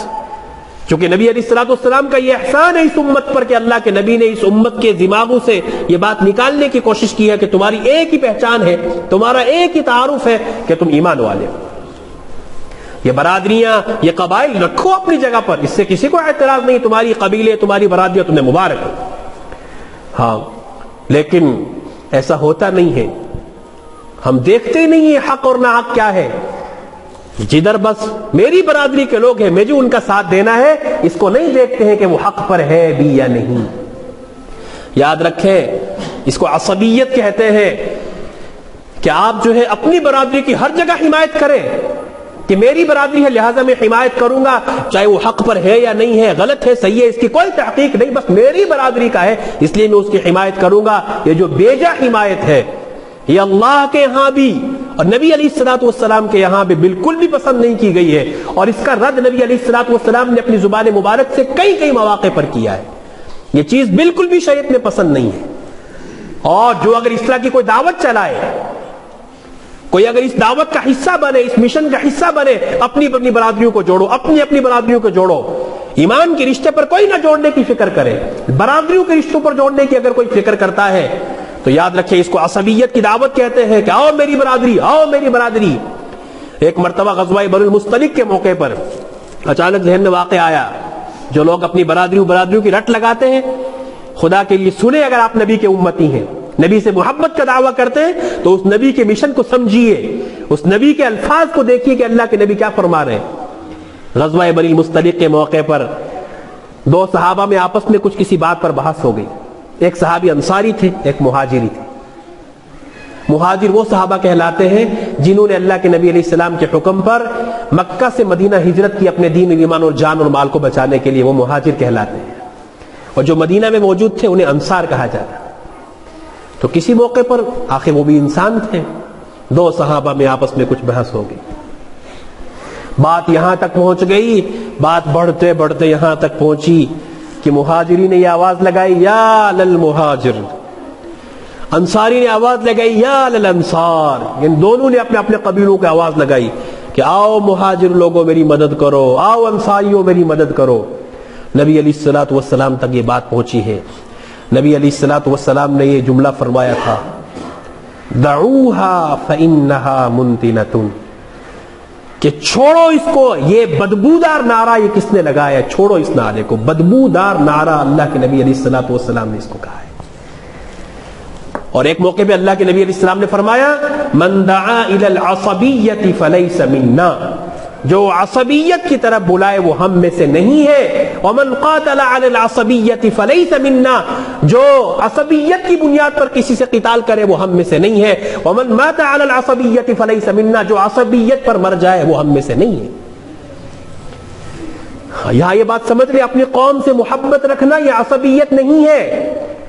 چونکہ نبی علیہ السلام کا یہ احسان ہے اس امت پر کہ اللہ کے نبی نے اس امت کے دماغوں سے یہ بات نکالنے کی کوشش کی ہے کہ تمہاری ایک ہی پہچان ہے، تمہارا ایک ہی تعارف ہے کہ تم ایمان والے ہو. یہ برادریاں، یہ قبائل رکھو اپنی جگہ پر، اس سے کسی کو اعتراض نہیں، تمہاری قبیلے، تمہاری برادریاں تمہیں مبارک ہو. ہاں، لیکن ایسا ہوتا نہیں ہے. ہم دیکھتے نہیں ہیں حق اور ناحق کیا ہے. جدھر بس میری برادری کے لوگ ہیں، مجھے ان کا ساتھ دینا ہے، اس کو نہیں دیکھتے ہیں کہ وہ حق پر ہے بھی یا نہیں. یاد رکھیں، اس کو عصبیت کہتے ہیں کہ آپ جو ہے اپنی برادری کی ہر جگہ حمایت کریں کہ میری برادری ہے لہٰذا میں حمایت کروں گا، چاہے وہ حق پر ہے یا نہیں ہے، غلط ہے صحیح ہے، اس کی کوئی تحقیق نہیں، بس میری برادری کا ہے اس لیے میں اس کی حمایت کروں گا. یہ جو بیجا حمایت ہے یہ اللہ کے یہاں بھی اور نبی علیہ السلام کے یہاں بھی بالکل بھی پسند نہیں کی گئی ہے، اور اس کا رد نبی علیہ السلام نے اپنی زبان مبارک سے کئی مواقع پر کیا ہے. یہ چیز بالکل بھی شریعت میں پسند نہیں ہے. اور جو اگر اس طرح کی کوئی دعوت چلائے، کوئی اگر اس دعوت کا حصہ بنے، اس مشن کا حصہ بنے، اپنی برادریوں کو جوڑو، اپنی برادریوں کو جوڑو. ایمان کے رشتے پر کوئی نہ جوڑنے کی فکر کرے، برادریوں کے رشتوں پر جوڑنے کی اگر کوئی فکر کرتا ہے تو یاد رکھیں اس کو عصبیت کی دعوت کہتے ہیں کہ آؤ میری برادری، آؤ میری برادری. ایک مرتبہ غزوہ بنو المصطلق کے موقع پر اچانک ذہن میں واقع آیا، جو لوگ اپنی برادریوں کی رٹ لگاتے ہیں، خدا کے لیے سنیں، اگر آپ نبی کے امتی ہیں، نبی سے محبت کا دعویٰ کرتے ہیں تو اس نبی کے مشن کو سمجھیے، اس نبی کے الفاظ کو دیکھیے کہ اللہ کے نبی کیا فرما رہے ہیں. غزوہ بنی المصطلق کے موقع پر دو صحابہ میں آپس میں کچھ کسی بات پر بحث ہو گئی. ایک صحابی انصاری تھے، ایک مہاجری تھے. مہاجر وہ صحابہ کہلاتے ہیں جنہوں نے اللہ کے نبی علیہ السلام کے حکم پر مکہ سے مدینہ ہجرت کی اپنے دین، ایمان اور جان اور مال کو بچانے کے لیے، وہ مہاجر کہلاتے ہیں. اور جو مدینہ میں موجود تھے انہیں انصار کہا جاتا. تو کسی موقع پر آخر وہ بھی انسان تھے، دو صحابہ میں آپس میں کچھ بحث ہو گئی. بات یہاں تک پہنچ گئی، بات بڑھتے بڑھتے یہاں تک پہنچی کہ مہاجری نے یہ آواز لگائی یا للمہاجر، انصاری نے آواز لگائی یا للانصار. ان دونوں نے اپنے اپنے قبیلوں کی آواز لگائی کہ آؤ مہاجر لوگوں میری مدد کرو، آؤ انصاریوں میری مدد کرو. نبی علیہ السلام تک یہ بات پہنچی ہے. نبی علیہ السلام نے یہ جملہ فرمایا تھا، دعوها فإنها منتنة، کہ چھوڑو اس کو، یہ بدبودار نعرہ یہ کس نے لگایا ہے، چھوڑو اس نعرے کو. بدبودار نعرہ اللہ کے نبی علیہ السلام نے اس کو کہا ہے. اور ایک موقع پہ اللہ کے نبی علیہ السلام نے فرمایا من دعا الى العصبیۃ فلیس منا، جو عصبیت کی طرف بلائے وہ ہم میں سے نہیں ہے. ومن قاتل علی العصبیۃ فلیس منا، جو عصبیت کی بنیاد پر کسی سے قتال کرے وہ ہم میں سے نہیں ہے. ومن مات علی العصبیۃ فلیس منا، جو عصبیت پر مر جائے وہ ہم میں سے نہیں ہے. یہاں یہ بات سمجھ لیں، اپنی قوم سے محبت رکھنا یہ عصبیت نہیں ہے،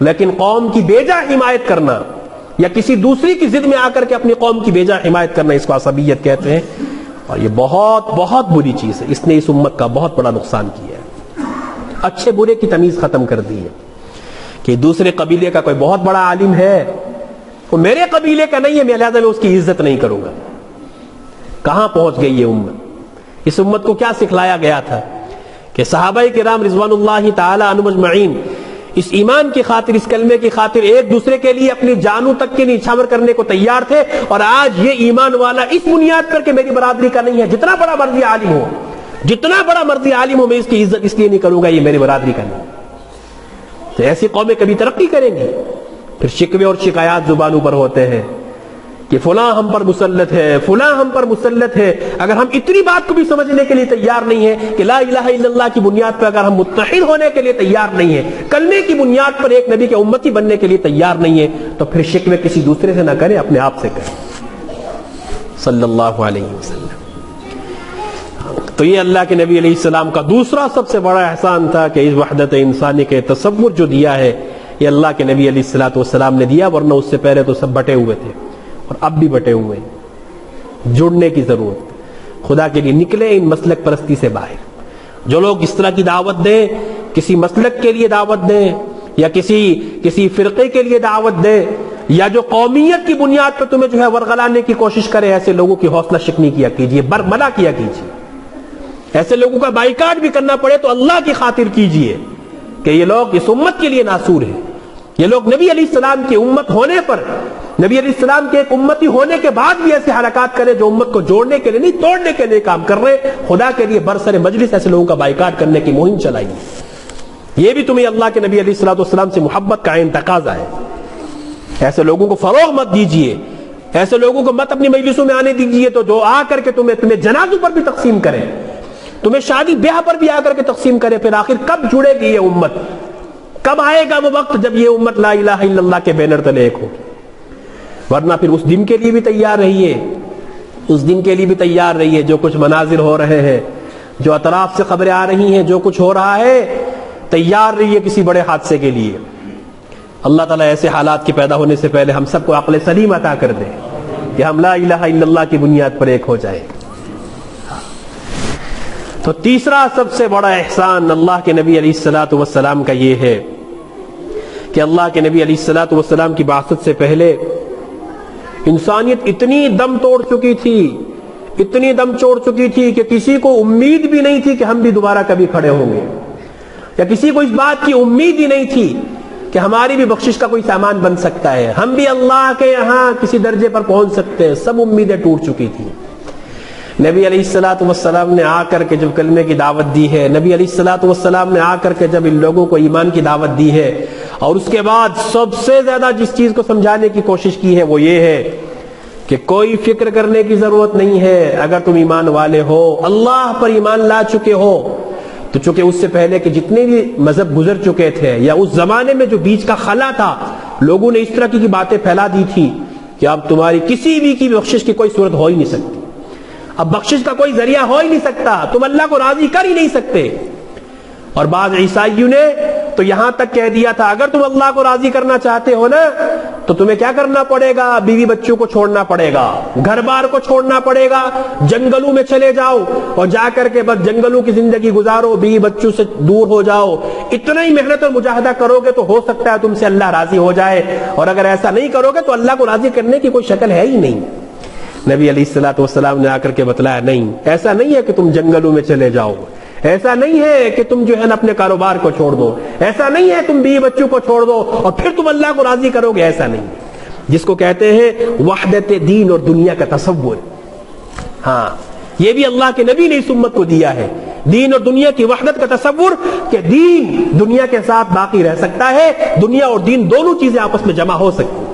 لیکن قوم کی بیجا حمایت کرنا یا کسی دوسری کی ضد میں آ کر کے اپنی قوم کی بیجا حمایت کرنا، اس کو عصبیت کہتے ہیں. اور یہ بہت بہت بری چیز ہے، اس نے اس امت کا بہت بڑا نقصان کیا ہے. اچھے برے کی تمیز ختم کر دی ہے کہ دوسرے قبیلے کا کوئی بہت بڑا عالم ہے، وہ میرے قبیلے کا نہیں ہے، میں لہذا میں اس کی عزت نہیں کروں گا. کہاں پہنچ گئی یہ امت؟ اس امت کو کیا سکھلایا گیا تھا کہ صحابہ کرام رضوان اللہ تعالی عنہم اجمعین اس ایمان کی خاطر، اس کلمے کی خاطر ایک دوسرے کے لیے اپنی جانوں تک کے نیچھاور کرنے کو تیار تھے. اور آج یہ ایمان والا اس بنیاد پر کہ میری برادری کا نہیں ہے، جتنا بڑا مرضی عالم ہو، جتنا بڑا مرضی عالم ہو، میں اس کی عزت اس لیے نہیں کروں گا یہ میری برادری کا نہیں. تو ایسی قومیں کبھی ترقی کریں گی؟ پھر شکوے اور شکایات زبانوں پر ہوتے ہیں کہ فلاں ہم پر مسلط ہے، فلاں ہم پر مسلط ہے. اگر ہم اتنی بات کو بھی سمجھنے کے لیے تیار نہیں ہے کہ لا الہ الا اللہ کی بنیاد پر اگر ہم متحد ہونے کے لیے تیار نہیں ہے، کلمے کی بنیاد پر ایک نبی کے امتی بننے کے لیے تیار نہیں ہے، تو پھر شکوے کسی دوسرے سے نہ کریں، اپنے آپ سے کریں. صلی اللہ علیہ وسلم. تو یہ اللہ کے نبی علیہ السلام کا دوسرا سب سے بڑا احسان تھا کہ اس وحدت انسانی کے تصور جو دیا ہے یہ اللہ کے نبی علیہ السلام نے دیا، ورنہ اس سے پہلے تو سب بٹے ہوئے تھے اور اب بھی بٹے ہوئے ہیں۔ جڑنے کی ضرورت، خدا کے لیے نکلے ان مسلک پرستی سے باہر۔ جو لوگ اس طرح کی دعوت دیں، کسی مسلک کے لیے دعوت دیں یا کسی فرقے کے لیے دعوت دیں یا جو قومیت کی بنیاد پر تمہیں جو ہے ورغلانے کی کوشش کرے، ایسے لوگوں کی حوصلہ شکنی کیا کیجیے، برملا کیا کیجیے۔ ایسے لوگوں کا بائیکاٹ بھی کرنا پڑے تو اللہ کی خاطر کیجیے کہ یہ لوگ اس امت کے لیے ناصور ہیں۔ یہ لوگ نبی علیہ السلام کی امت ہونے پر، نبی علیہ السلام کے ایک امتی ہونے کے بعد بھی ایسے حرکات کرے جو امت کو جوڑنے کے لیے نہیں توڑنے کے لیے کام کر رہے، خدا کے لیے برسر مجلس ایسے لوگوں کا بائیکاٹ کرنے کی مہم چلائیے۔ یہ بھی تمہیں اللہ کے نبی علیہ السلام سے محبت کا عین تقاضا ہے۔ ایسے لوگوں کو فروغ مت دیجیے، ایسے لوگوں کو مت اپنی مجلسوں میں آنے دیجیے تو جو آ کر کے تمہیں جنازوں پر بھی تقسیم کرے، تمہیں شادی بیاہ پر بھی آ کر کے تقسیم کرے۔ پھر آخر کب جڑے گی یہ امت؟ کب آئے گا وہ وقت جب یہ امت لا الہ الا اللہ کے بینر تلے ایک ہو؟ ورنہ پھر اس دن کے لیے بھی تیار رہیے، اس دن کے لیے بھی تیار رہیے۔ جو کچھ مناظر ہو رہے ہیں، جو اطراف سے خبریں آ رہی ہیں، جو کچھ ہو رہا ہے، تیار رہیے کسی بڑے حادثے کے لیے۔ اللہ تعالیٰ ایسے حالات کے پیدا ہونے سے پہلے ہم سب کو عقل سلیم عطا کر دے کہ ہم لا الہ الا اللہ کی بنیاد پر ایک ہو جائیں۔ تو تیسرا سب سے بڑا احسان اللہ کے نبی علیہ السلام کا یہ ہے کہ اللہ کے نبی علیہ السلام کی بعثت سے پہلے انسانیت اتنی دم توڑ چکی تھی، اتنی دم توڑ چکی تھی کہ کسی کو امید بھی نہیں تھی کہ ہم بھی دوبارہ کبھی کھڑے ہوں گے، یا کسی کو اس بات کی امید ہی نہیں تھی کہ ہماری بھی بخشش کا کوئی سامان بن سکتا ہے، ہم بھی اللہ کے یہاں کسی درجے پر پہنچ سکتے ہیں۔ سب امیدیں ٹوٹ چکی تھی۔ نبی علیہ السلام نے آ کر کے جب کلمے کی دعوت دی ہے، نبی علیہ السلام نے آ کر کے جب ان لوگوں کو ایمان کی دعوت دی ہے، اور اس کے بعد سب سے زیادہ جس چیز کو سمجھانے کی کوشش کی ہے وہ یہ ہے کہ کوئی فکر کرنے کی ضرورت نہیں ہے۔ اگر تم ایمان والے ہو، اللہ پر ایمان لا چکے ہو، تو چونکہ اس سے پہلے کہ جتنے بھی مذہب گزر چکے تھے یا اس زمانے میں جو بیچ کا خلا تھا، لوگوں نے اس طرح کی باتیں پھیلا دی تھی کہ اب تمہاری کسی بھی کی بخشش کی کوئی صورت ہو ہی نہیں سکتی، اب بخشش کا کوئی ذریعہ ہو ہی نہیں سکتا، تم اللہ کو راضی کر ہی نہیں سکتے۔ اور بعض عیسائیوں نے تو یہاں تک کہہ دیا تھا اگر تم اللہ کو راضی کرنا چاہتے ہو نا تو تمہیں کیا کرنا پڑے گا؟ بیوی بچوں کو چھوڑنا پڑے گا، گھر بار کو چھوڑنا پڑے گا، جنگلوں میں چلے جاؤ اور جا کر کے بس جنگلوں کی زندگی گزارو، بیوی بچوں سے دور ہو جاؤ، اتنا ہی محنت اور مجاہدہ کرو گے تو ہو سکتا ہے تم سے اللہ راضی ہو جائے، اور اگر ایسا نہیں کرو گے تو اللہ کو راضی کرنے کی کوئی شکل ہے ہی نہیں۔ نبی علیہ السلام نے آ کر کے بتلایا نہیں، ایسا نہیں ہے کہ تم جنگلوں میں چلے جاؤ، ایسا نہیں ہے کہ تم جو ہے نا اپنے کاروبار کو چھوڑ دو، ایسا نہیں ہے تم بیوی بچوں کو چھوڑ دو اور پھر تم اللہ کو راضی کرو گے، ایسا نہیں ہے، جس کو کہتے ہیں وحدت دین اور دنیا کا تصور۔ ہاں، یہ بھی اللہ کے نبی نے اس امت کو دیا ہے، دین اور دنیا کی وحدت کا تصور کہ دین دنیا کے ساتھ باقی رہ سکتا ہے، دنیا اور دین دونوں چیزیں آپس میں جمع ہو سکتی ہیں،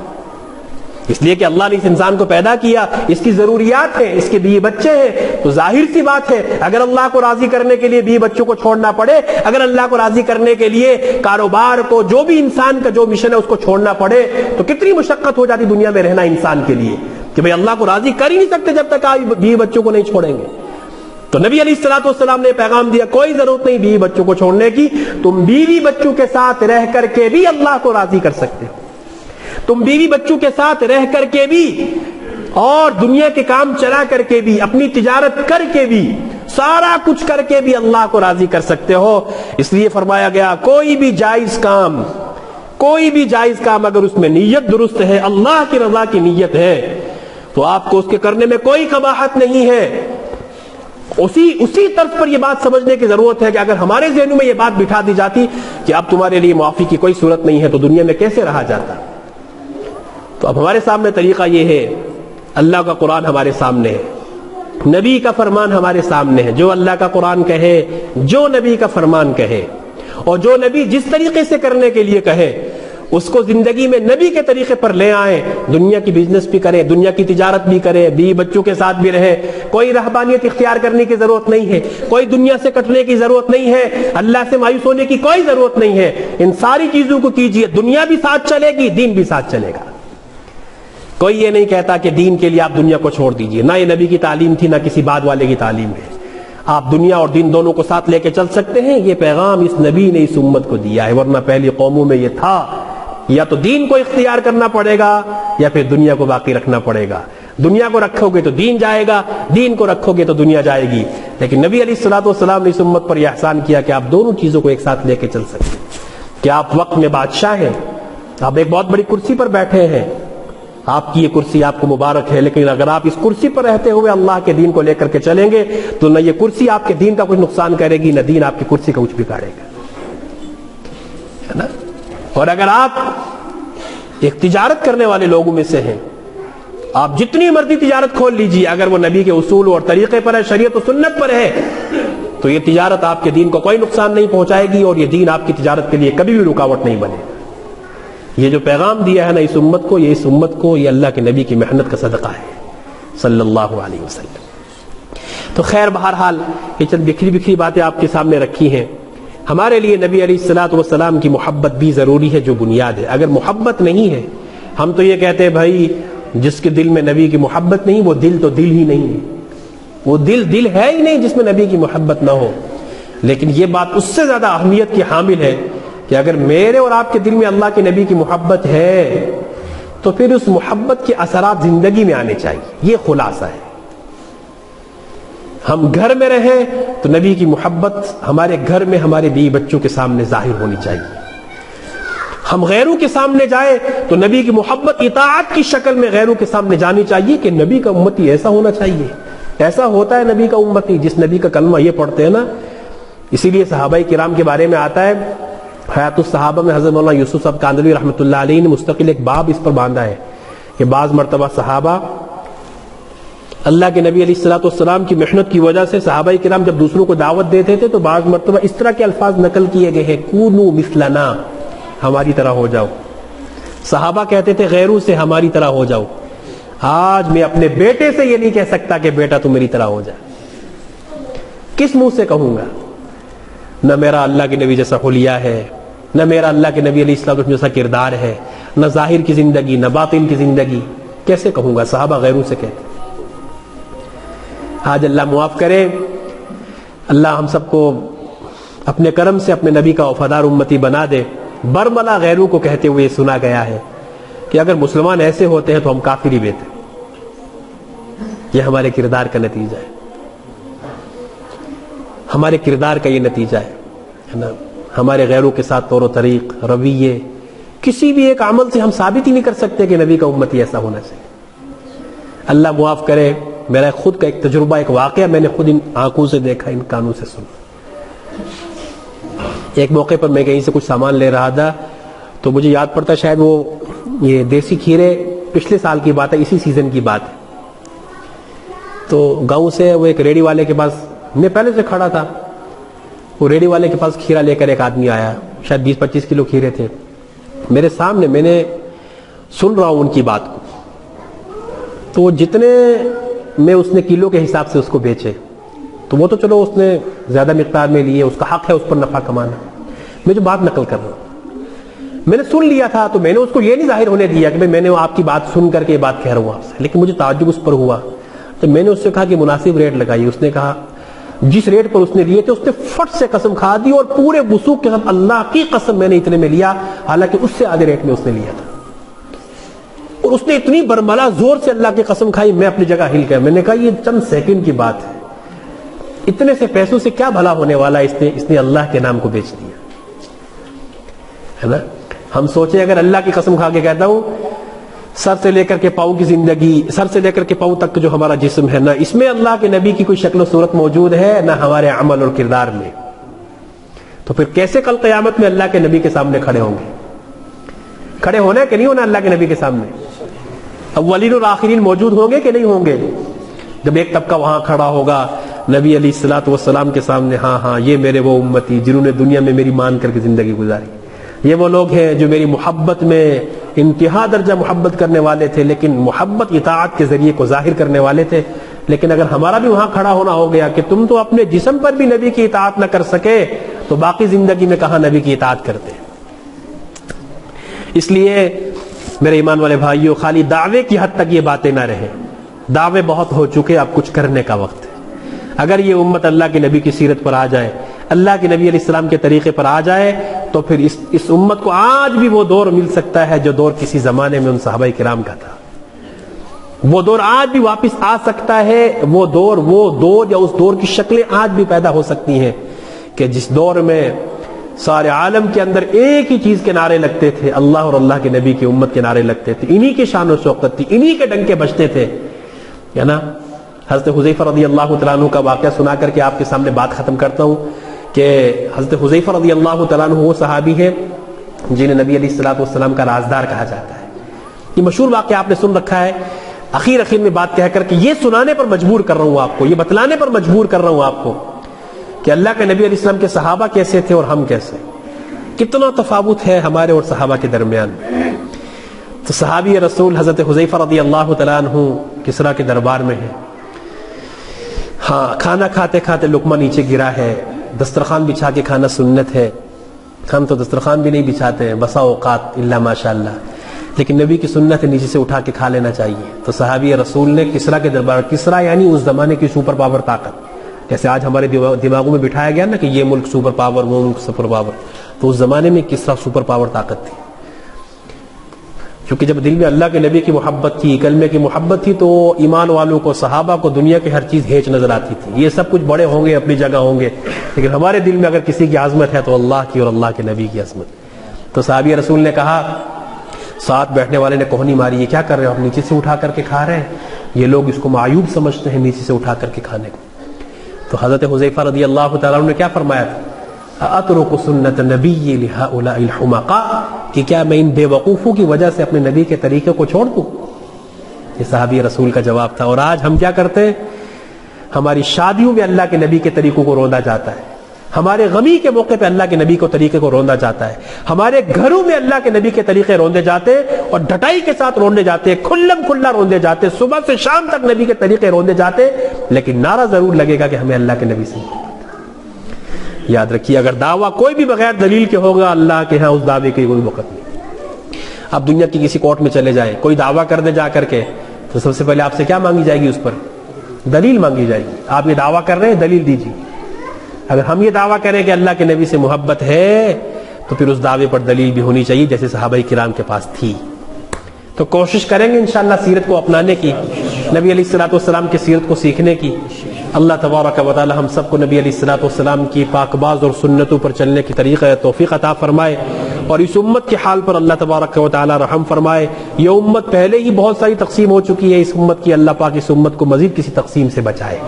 اس لیے کہ اللہ نے اس انسان کو پیدا کیا، اس کی ضروریات ہیں، اس کے بیوی بچے ہیں، تو ظاہر سی بات ہے اگر اللہ کو راضی کرنے کے لیے بیوی بچوں کو چھوڑنا پڑے، اگر اللہ کو راضی کرنے کے لیے کاروبار کو، جو بھی انسان کا جو مشن ہے اس کو چھوڑنا پڑے، تو کتنی مشقت ہو جاتی دنیا میں رہنا انسان کے لیے کہ بھئی اللہ کو راضی کر ہی نہیں سکتے جب تک آپ بیوی بچوں کو نہیں چھوڑیں گے۔ تو نبی علیہ السلام نے پیغام دیا کوئی ضرورت نہیں بیوی بچوں کو چھوڑنے کی، تم بیوی بچوں کے ساتھ رہ کر کے بھی اللہ کو راضی کر سکتے ہو، تم بیوی بچوں کے ساتھ رہ کر کے بھی اور دنیا کے کام چلا کر کے بھی، اپنی تجارت کر کے بھی، سارا کچھ کر کے بھی اللہ کو راضی کر سکتے ہو۔ اس لیے فرمایا گیا کوئی بھی جائز کام اگر اس میں نیت درست ہے، اللہ کی رضا کی نیت ہے، تو آپ کو اس کے کرنے میں کوئی قباحت نہیں ہے۔ اسی طرز پر یہ بات سمجھنے کی ضرورت ہے کہ اگر ہمارے ذہنوں میں یہ بات بٹھا دی جاتی کہ اب تمہارے لیے معافی کی کوئی صورت نہیں ہے تو دنیا میں کیسے رہا جاتا؟ تو اب ہمارے سامنے طریقہ یہ ہے، اللہ کا قرآن ہمارے سامنے ہے، نبی کا فرمان ہمارے سامنے ہے، جو اللہ کا قرآن کہے، جو نبی کا فرمان کہے، اور جو نبی جس طریقے سے کرنے کے لیے کہے اس کو زندگی میں نبی کے طریقے پر لے آئیں، دنیا کی بزنس بھی کریں، دنیا کی تجارت بھی کریں، بیوی بچوں کے ساتھ بھی رہیں، کوئی رہبانیت اختیار کرنے کی ضرورت نہیں ہے، کوئی دنیا سے کٹنے کی ضرورت نہیں ہے، اللہ سے مایوس ہونے کی کوئی ضرورت نہیں ہے، ان ساری چیزوں کو کیجئے، دنیا بھی ساتھ چلے گی، دین بھی ساتھ چلے گا۔ کوئی یہ نہیں کہتا کہ دین کے لیے آپ دنیا کو چھوڑ دیجئے، نہ یہ نبی کی تعلیم تھی، نہ کسی بعد والے کی تعلیم ہے۔ آپ دنیا اور دین دونوں کو ساتھ لے کے چل سکتے ہیں، یہ پیغام اس نبی نے اس امت کو دیا ہے، ورنہ پہلی قوموں میں یہ تھا یا تو دین کو اختیار کرنا پڑے گا یا پھر دنیا کو باقی رکھنا پڑے گا۔ دنیا کو رکھو گے تو دین جائے گا، دین کو رکھو گے تو دنیا جائے گی، لیکن نبی علیہ الصلوۃ والسلام نے اس امت پر یہ احسان کیا کہ آپ دونوں چیزوں کو ایک ساتھ لے کے چل سکتے ہیں، کہ آپ وقت میں بادشاہ ہیں، آپ ایک بہت بڑی کرسی پر بیٹھے ہیں، آپ کی یہ کرسی آپ کو مبارک ہے، لیکن اگر آپ اس کرسی پر رہتے ہوئے اللہ کے دین کو لے کر کے چلیں گے تو نہ یہ کرسی آپ کے دین کا کچھ نقصان کرے گی، نہ دین آپ کی کرسی کا کچھ بگاڑے گا، ہے نا؟ اور اگر آپ ایک تجارت کرنے والے لوگوں میں سے ہیں، آپ جتنی مرضی تجارت کھول لیجیے، اگر وہ نبی کے اصول اور طریقے پر ہے، شریعت و سنت پر ہے، تو یہ تجارت آپ کے دین کو کوئی نقصان نہیں پہنچائے گی اور یہ دین آپ کی تجارت کے لیے کبھی بھی رکاوٹ نہیں بنے گا۔ یہ جو پیغام دیا ہے نا اس امت کو، یہ اللہ کے نبی کی محنت کا صدقہ ہے صلی اللہ علیہ وسلم۔ تو خیر، بہرحال یہ چند بکھری بکھری باتیں آپ کے سامنے رکھی ہیں۔ ہمارے لیے نبی علیہ الصلوۃ والسلام کی محبت بھی ضروری ہے، جو بنیاد ہے۔ اگر محبت نہیں ہے، ہم تو یہ کہتے ہیں بھائی جس کے دل میں نبی کی محبت نہیں، وہ دل تو دل ہی نہیں ہے، وہ دل ہے ہی نہیں جس میں نبی کی محبت نہ ہو۔ لیکن یہ بات اس سے زیادہ اہمیت کی حامل ہے کہ اگر میرے اور آپ کے دل میں اللہ کے نبی کی محبت ہے تو پھر اس محبت کے اثرات زندگی میں آنے چاہیے۔ یہ خلاصہ ہے۔ ہم گھر میں رہیں تو نبی کی محبت ہمارے گھر میں ہمارے بیوی بچوں کے سامنے ظاہر ہونی چاہیے۔ ہم غیروں کے سامنے جائیں تو نبی کی محبت اطاعت کی شکل میں غیروں کے سامنے جانی چاہیے کہ نبی کا امتی ایسا ہونا چاہیے۔ ایسا ہوتا ہے نبی کا امتی جس نبی کا کلمہ یہ پڑھتے ہیں نا۔ اسی لیے صحابہ کرام کے بارے میں آتا ہے، حیات الصحابہ میں حضرت مولانا یوسف صاحب کاندھلوی رحمۃ اللہ علیہ نے مستقل ایک باب اس پر باندھا ہے کہ بعض مرتبہ صحابہ اللہ کے نبی علیہ الصلوۃ والسلام کی محنت کی وجہ سے صحابہ کرام جب دوسروں کو دعوت دیتے تھے تو بعض مرتبہ اس طرح کے الفاظ نقل کیے گئے ہیں، کونوا مثلنا، ہماری طرح ہو جاؤ۔ صحابہ کہتے تھے غیروں سے ہماری طرح ہو جاؤ۔ آج میں اپنے بیٹے سے یہ نہیں کہہ سکتا کہ بیٹا تو میری طرح ہو جائے۔ کس منہ سے کہوں گا؟ نہ میرا اللہ کے نبی جیسا حلیہ ہے، نہ میرا اللہ کے نبی علیہ السلام جیسا کردار ہے، نہ ظاہر کی زندگی نہ باطن کی زندگی، کیسے کہوں گا؟ صحابہ غیروں سے کہتے۔ آج اللہ معاف کرے، اللہ ہم سب کو اپنے کرم سے اپنے نبی کا وفادار امتی بنا دے۔ برملا غیروں کو کہتے ہوئے سنا گیا ہے کہ اگر مسلمان ایسے ہوتے ہیں تو ہم کافر ہی بیتے۔ یہ ہمارے کردار کا نتیجہ ہے، ہمارے کردار کا یہ نتیجہ ہے نا۔ ہمارے غیروں کے ساتھ طور و طریق، رویے، کسی بھی ایک عمل سے ہم ثابت ہی نہیں کر سکتے کہ نبی کا امتی ایسا ہونا چاہیے۔ اللہ معاف کرے، میرا خود کا ایک تجربہ، ایک واقعہ میں نے خود ان آنکھوں سے دیکھا، ان کانوں سے سنا۔ ایک موقع پر میں کہیں سے کچھ سامان لے رہا تھا تو مجھے یاد پڑتا شاید وہ یہ دیسی کھیرے پچھلے سال کی بات ہے، اسی سیزن کی بات ہے۔ تو گاؤں سے وہ ایک ریڑھی والے کے پاس میں پہلے سے کھڑا تھا، وہ ریڑھی والے کے پاس کھیرا لے کر ایک آدمی آیا، شاید 20-25 کلو کھیرے تھے میرے سامنے۔ میں نے سن رہا ہوں ان کی بات کو، تو وہ جتنے میں اس نے کلو کے حساب سے اس کو بیچے تو وہ تو چلو اس نے زیادہ مقدار میں لیے، اس کا حق ہے اس پر نفع کمانا۔ میں جو بات نقل کر رہا ہوں، میں نے سن لیا تھا تو میں نے اس کو یہ نہیں ظاہر ہونے دیا کہ میں نے آپ کی بات سن کر کے یہ بات کہہ رہا ہوں آپ سے، لیکن مجھے تعجب اس پر ہوا تو میں نے اس سے کہا کہ مناسب ریٹ لگائیے۔ اس نے کہا جس ریٹ پر اس نے لیے تھے اس نے فٹ سے قسم کھا دی اور پورے وثوق کے ساتھ اللہ کی قسم میں نے اتنے میں لیا، حالانکہ اس سے آدھے ریٹ میں اس نے لیا تھا۔ اور اس نے اتنی برملا زور سے اللہ کی قسم کھائی، میں اپنی جگہ ہل گیا۔ میں نے کہا یہ چند سیکنڈ کی بات ہے، اتنے سے پیسوں سے کیا بھلا ہونے والا، اس نے اللہ کے نام کو بیچ دیا، ہے نا۔ ہم سوچیں اگر اللہ کی قسم کھا کے کہتا ہوں سر سے لے کر کے پاؤں کی زندگی، سر سے لے کر کے پاؤں تک جو ہمارا جسم ہے، نہ اس میں اللہ کے نبی کی کوئی شکل و صورت موجود ہے، نہ ہمارے عمل اور کردار میں، تو پھر کیسے کل قیامت میں اللہ کے نبی کے سامنے کھڑے ہوں گے؟ کھڑے ہونا ہے کہ نہیں ہونا اللہ کے نبی کے سامنے؟ اولین اور آخرین موجود ہوں گے کہ نہیں ہوں گے؟ جب ایک طبقہ وہاں کھڑا ہوگا نبی علیہ الصلوۃ والسلام کے سامنے، ہاں یہ میرے وہ امتی جنہوں نے دنیا میں میری مان کر کے زندگی گزاری، یہ وہ لوگ ہیں جو میری محبت میں انتہا درجہ محبت کرنے والے تھے، لیکن محبت اطاعت کے ذریعے کو ظاہر کرنے والے تھے۔ لیکن اگر ہمارا بھی وہاں کھڑا ہونا ہو گیا کہ تم تو اپنے جسم پر بھی نبی کی اطاعت نہ کر سکے تو باقی زندگی میں کہاں نبی کی اطاعت کرتے؟ اس لیے میرے ایمان والے بھائیوں، خالی دعوے کی حد تک یہ باتیں نہ رہیں، دعوے بہت ہو چکے، اب کچھ کرنے کا وقت ہے۔ اگر یہ امت اللہ کے نبی کی سیرت پر آ جائے، اللہ کے نبی علیہ السلام کے طریقے پر آ جائے، تو پھر اس امت کو آج بھی وہ دور مل سکتا ہے جو دور کسی زمانے میں ان صحابہ کرام کا تھا۔ وہ دور آج بھی واپس آ سکتا ہے، وہ دور یا اس دور کی شکلیں آج بھی پیدا ہو سکتی ہیں کہ جس دور میں سارے عالم کے اندر ایک ہی چیز کے نعرے لگتے تھے، اللہ اور اللہ کے نبی کی امت کے نعرے لگتے تھے، انہی کے شان و شوکت تھی، انہی کے ڈنکے بجتے تھے، ہے نا۔ حضرت حذیفہ رضی اللہ تعالیٰ عنہ کا واقعہ سنا کر کے آپ کے سامنے بات ختم کرتا ہوں کہ حضرت حذیفہ رضی اللہ تعالیٰ عنہ وہ صحابی ہیں جنہیں نبی علیہ الصلوۃ والسلام کا رازدار کہا جاتا ہے۔ یہ مشہور واقعہ آپ نے سن رکھا ہے۔ اخیر میں بات کہہ کر کہ یہ سنانے پر مجبور کر رہا ہوں آپ کو، یہ بتلانے پر مجبور کر رہا ہوں آپ کو کہ اللہ کے نبی علیہ السلام کے صحابہ کیسے تھے اور ہم کیسے، کتنا تفاوت ہے ہمارے اور صحابہ کے درمیان۔ تو صحابی رسول حضرت حذیفہ رضی اللہ تعالیٰ عنہ کسریٰ کے دربار میں ہیں، ہاں کھانا کھاتے کھاتے لقمہ نیچے گرا ہے، دسترخوان بچھا کے کھانا سنت ہے، ہم تو دسترخوان بھی نہیں بچھاتے ہیں بسا اوقات الا ماشاء اللہ، لیکن نبی کی سنت ہے نیچے سے اٹھا کے کھا لینا چاہیے۔ تو صحابی رسول نے کسریٰ کے دربار، کسریٰ یعنی اس زمانے کی سپر پاور طاقت، جیسے آج ہمارے دماغوں میں بٹھایا گیا نا کہ یہ ملک سپر پاور، وہ ملک سپر پاور، تو اس زمانے میں کسریٰ سپر پاور طاقت تھی، کیونکہ جب دل میں اللہ کے نبی کی محبت تھی، کلمے کی محبت تھی، تو ایمان والوں کو، صحابہ کو دنیا کی ہر چیز ہیچ نظر آتی تھی۔ یہ سب کچھ بڑے ہوں گے، اپنی جگہ ہوں گے، لیکن ہمارے دل میں اگر کسی کی عظمت ہے تو اللہ کی اور اللہ کے نبی کی عظمت۔ تو صحابی رسول نے کہا، ساتھ بیٹھنے والے نے کوہنی ماری، یہ کیا کر رہے ہو آپ، نیچے سے اٹھا کر کے کھا رہے ہیں؟ یہ لوگ اس کو معیوب سمجھتے ہیں نیچے سے اٹھا کر کے کھانے کو۔ تو حضرت حذیفہ رضی اللہ تعالیٰ عنہ نے کیا فرمایا تھا، اترک سنت نبی لہؤلاء الحمقاء، کہ کیا میں ان بے وقوفوں کی وجہ سے اپنے نبی کے طریقے کو چھوڑ دوں؟ یہ صحابی رسول کا جواب تھا۔ اور آج ہم کیا کرتے ہیں، ہماری شادیوں میں اللہ کے نبی کے طریقوں کو روندا جاتا ہے، ہمارے غمی کے موقع پہ اللہ کے نبی کو طریقے کو روندا جاتا ہے، ہمارے گھروں میں اللہ کے نبی کے طریقے روندے جاتے ہیں اور ڈٹائی کے ساتھ روندے جاتے ہیں، کھلم کھلا روندے جاتے ہیں، صبح سے شام تک نبی کے طریقے روندے جاتے ہیں، لیکن نعرہ ضرور لگے گا کہ ہمیں اللہ کے نبی سے۔ یاد رکھیے، اگر دعویٰ کوئی بھی بغیر دلیل کے ہوگا، اللہ کے ہاں اس دعوے کی کوئی وقت نہیں۔ آپ دنیا کی کسی کورٹ میں چلے جائیں، کوئی دعویٰ کر دے جا کر کے، تو سب سے پہلے آپ سے کیا مانگی جائے گی؟ اس پر دلیل مانگی جائے گی۔ آپ یہ دعویٰ کر رہے ہیں، دلیل دیجیے۔ اگر ہم یہ دعویٰ کریں کہ اللہ کے نبی سے محبت ہے، تو پھر اس دعوے پر دلیل بھی ہونی چاہیے، جیسے صحابہ کرام کے پاس تھی۔ تو کوشش کریں گے انشاءاللہ سیرت کو اپنانے کی، نبی علیہ الصلوۃ والسلام کی سیرت کو سیکھنے کی۔ اللہ تبارک و تعالی ہم سب کو نبی علیہ الصلوۃ والسلام کی پاکباز اور سنتوں پر چلنے کی طریقہ توفیق عطا فرمائے، اور اس امت کے حال پر اللہ تبارک و تعالی رحم فرمائے۔ یہ امت پہلے ہی بہت ساری تقسیم ہو چکی ہے، اس امت کی اللہ پاک اس امت کو مزید کسی تقسیم سے بچائے۔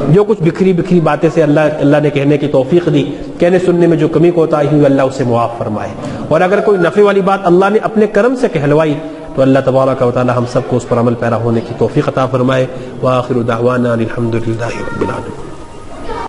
جو کچھ بکھری باتیں سے اللہ نے کہنے کی توفیق دی، کہنے سننے میں جو کمی کوتاہی ہوئی، اللہ اسے معاف فرمائے، اور اگر کوئی نفع والی بات اللہ نے اپنے کرم سے کہلوائی تو اللہ تبارک و تعالی ہم سب کو اس پر عمل پیرا ہونے کی توفیق عطا فرمائے۔ وآخر دعوانا الحمد للہ رب العالمین۔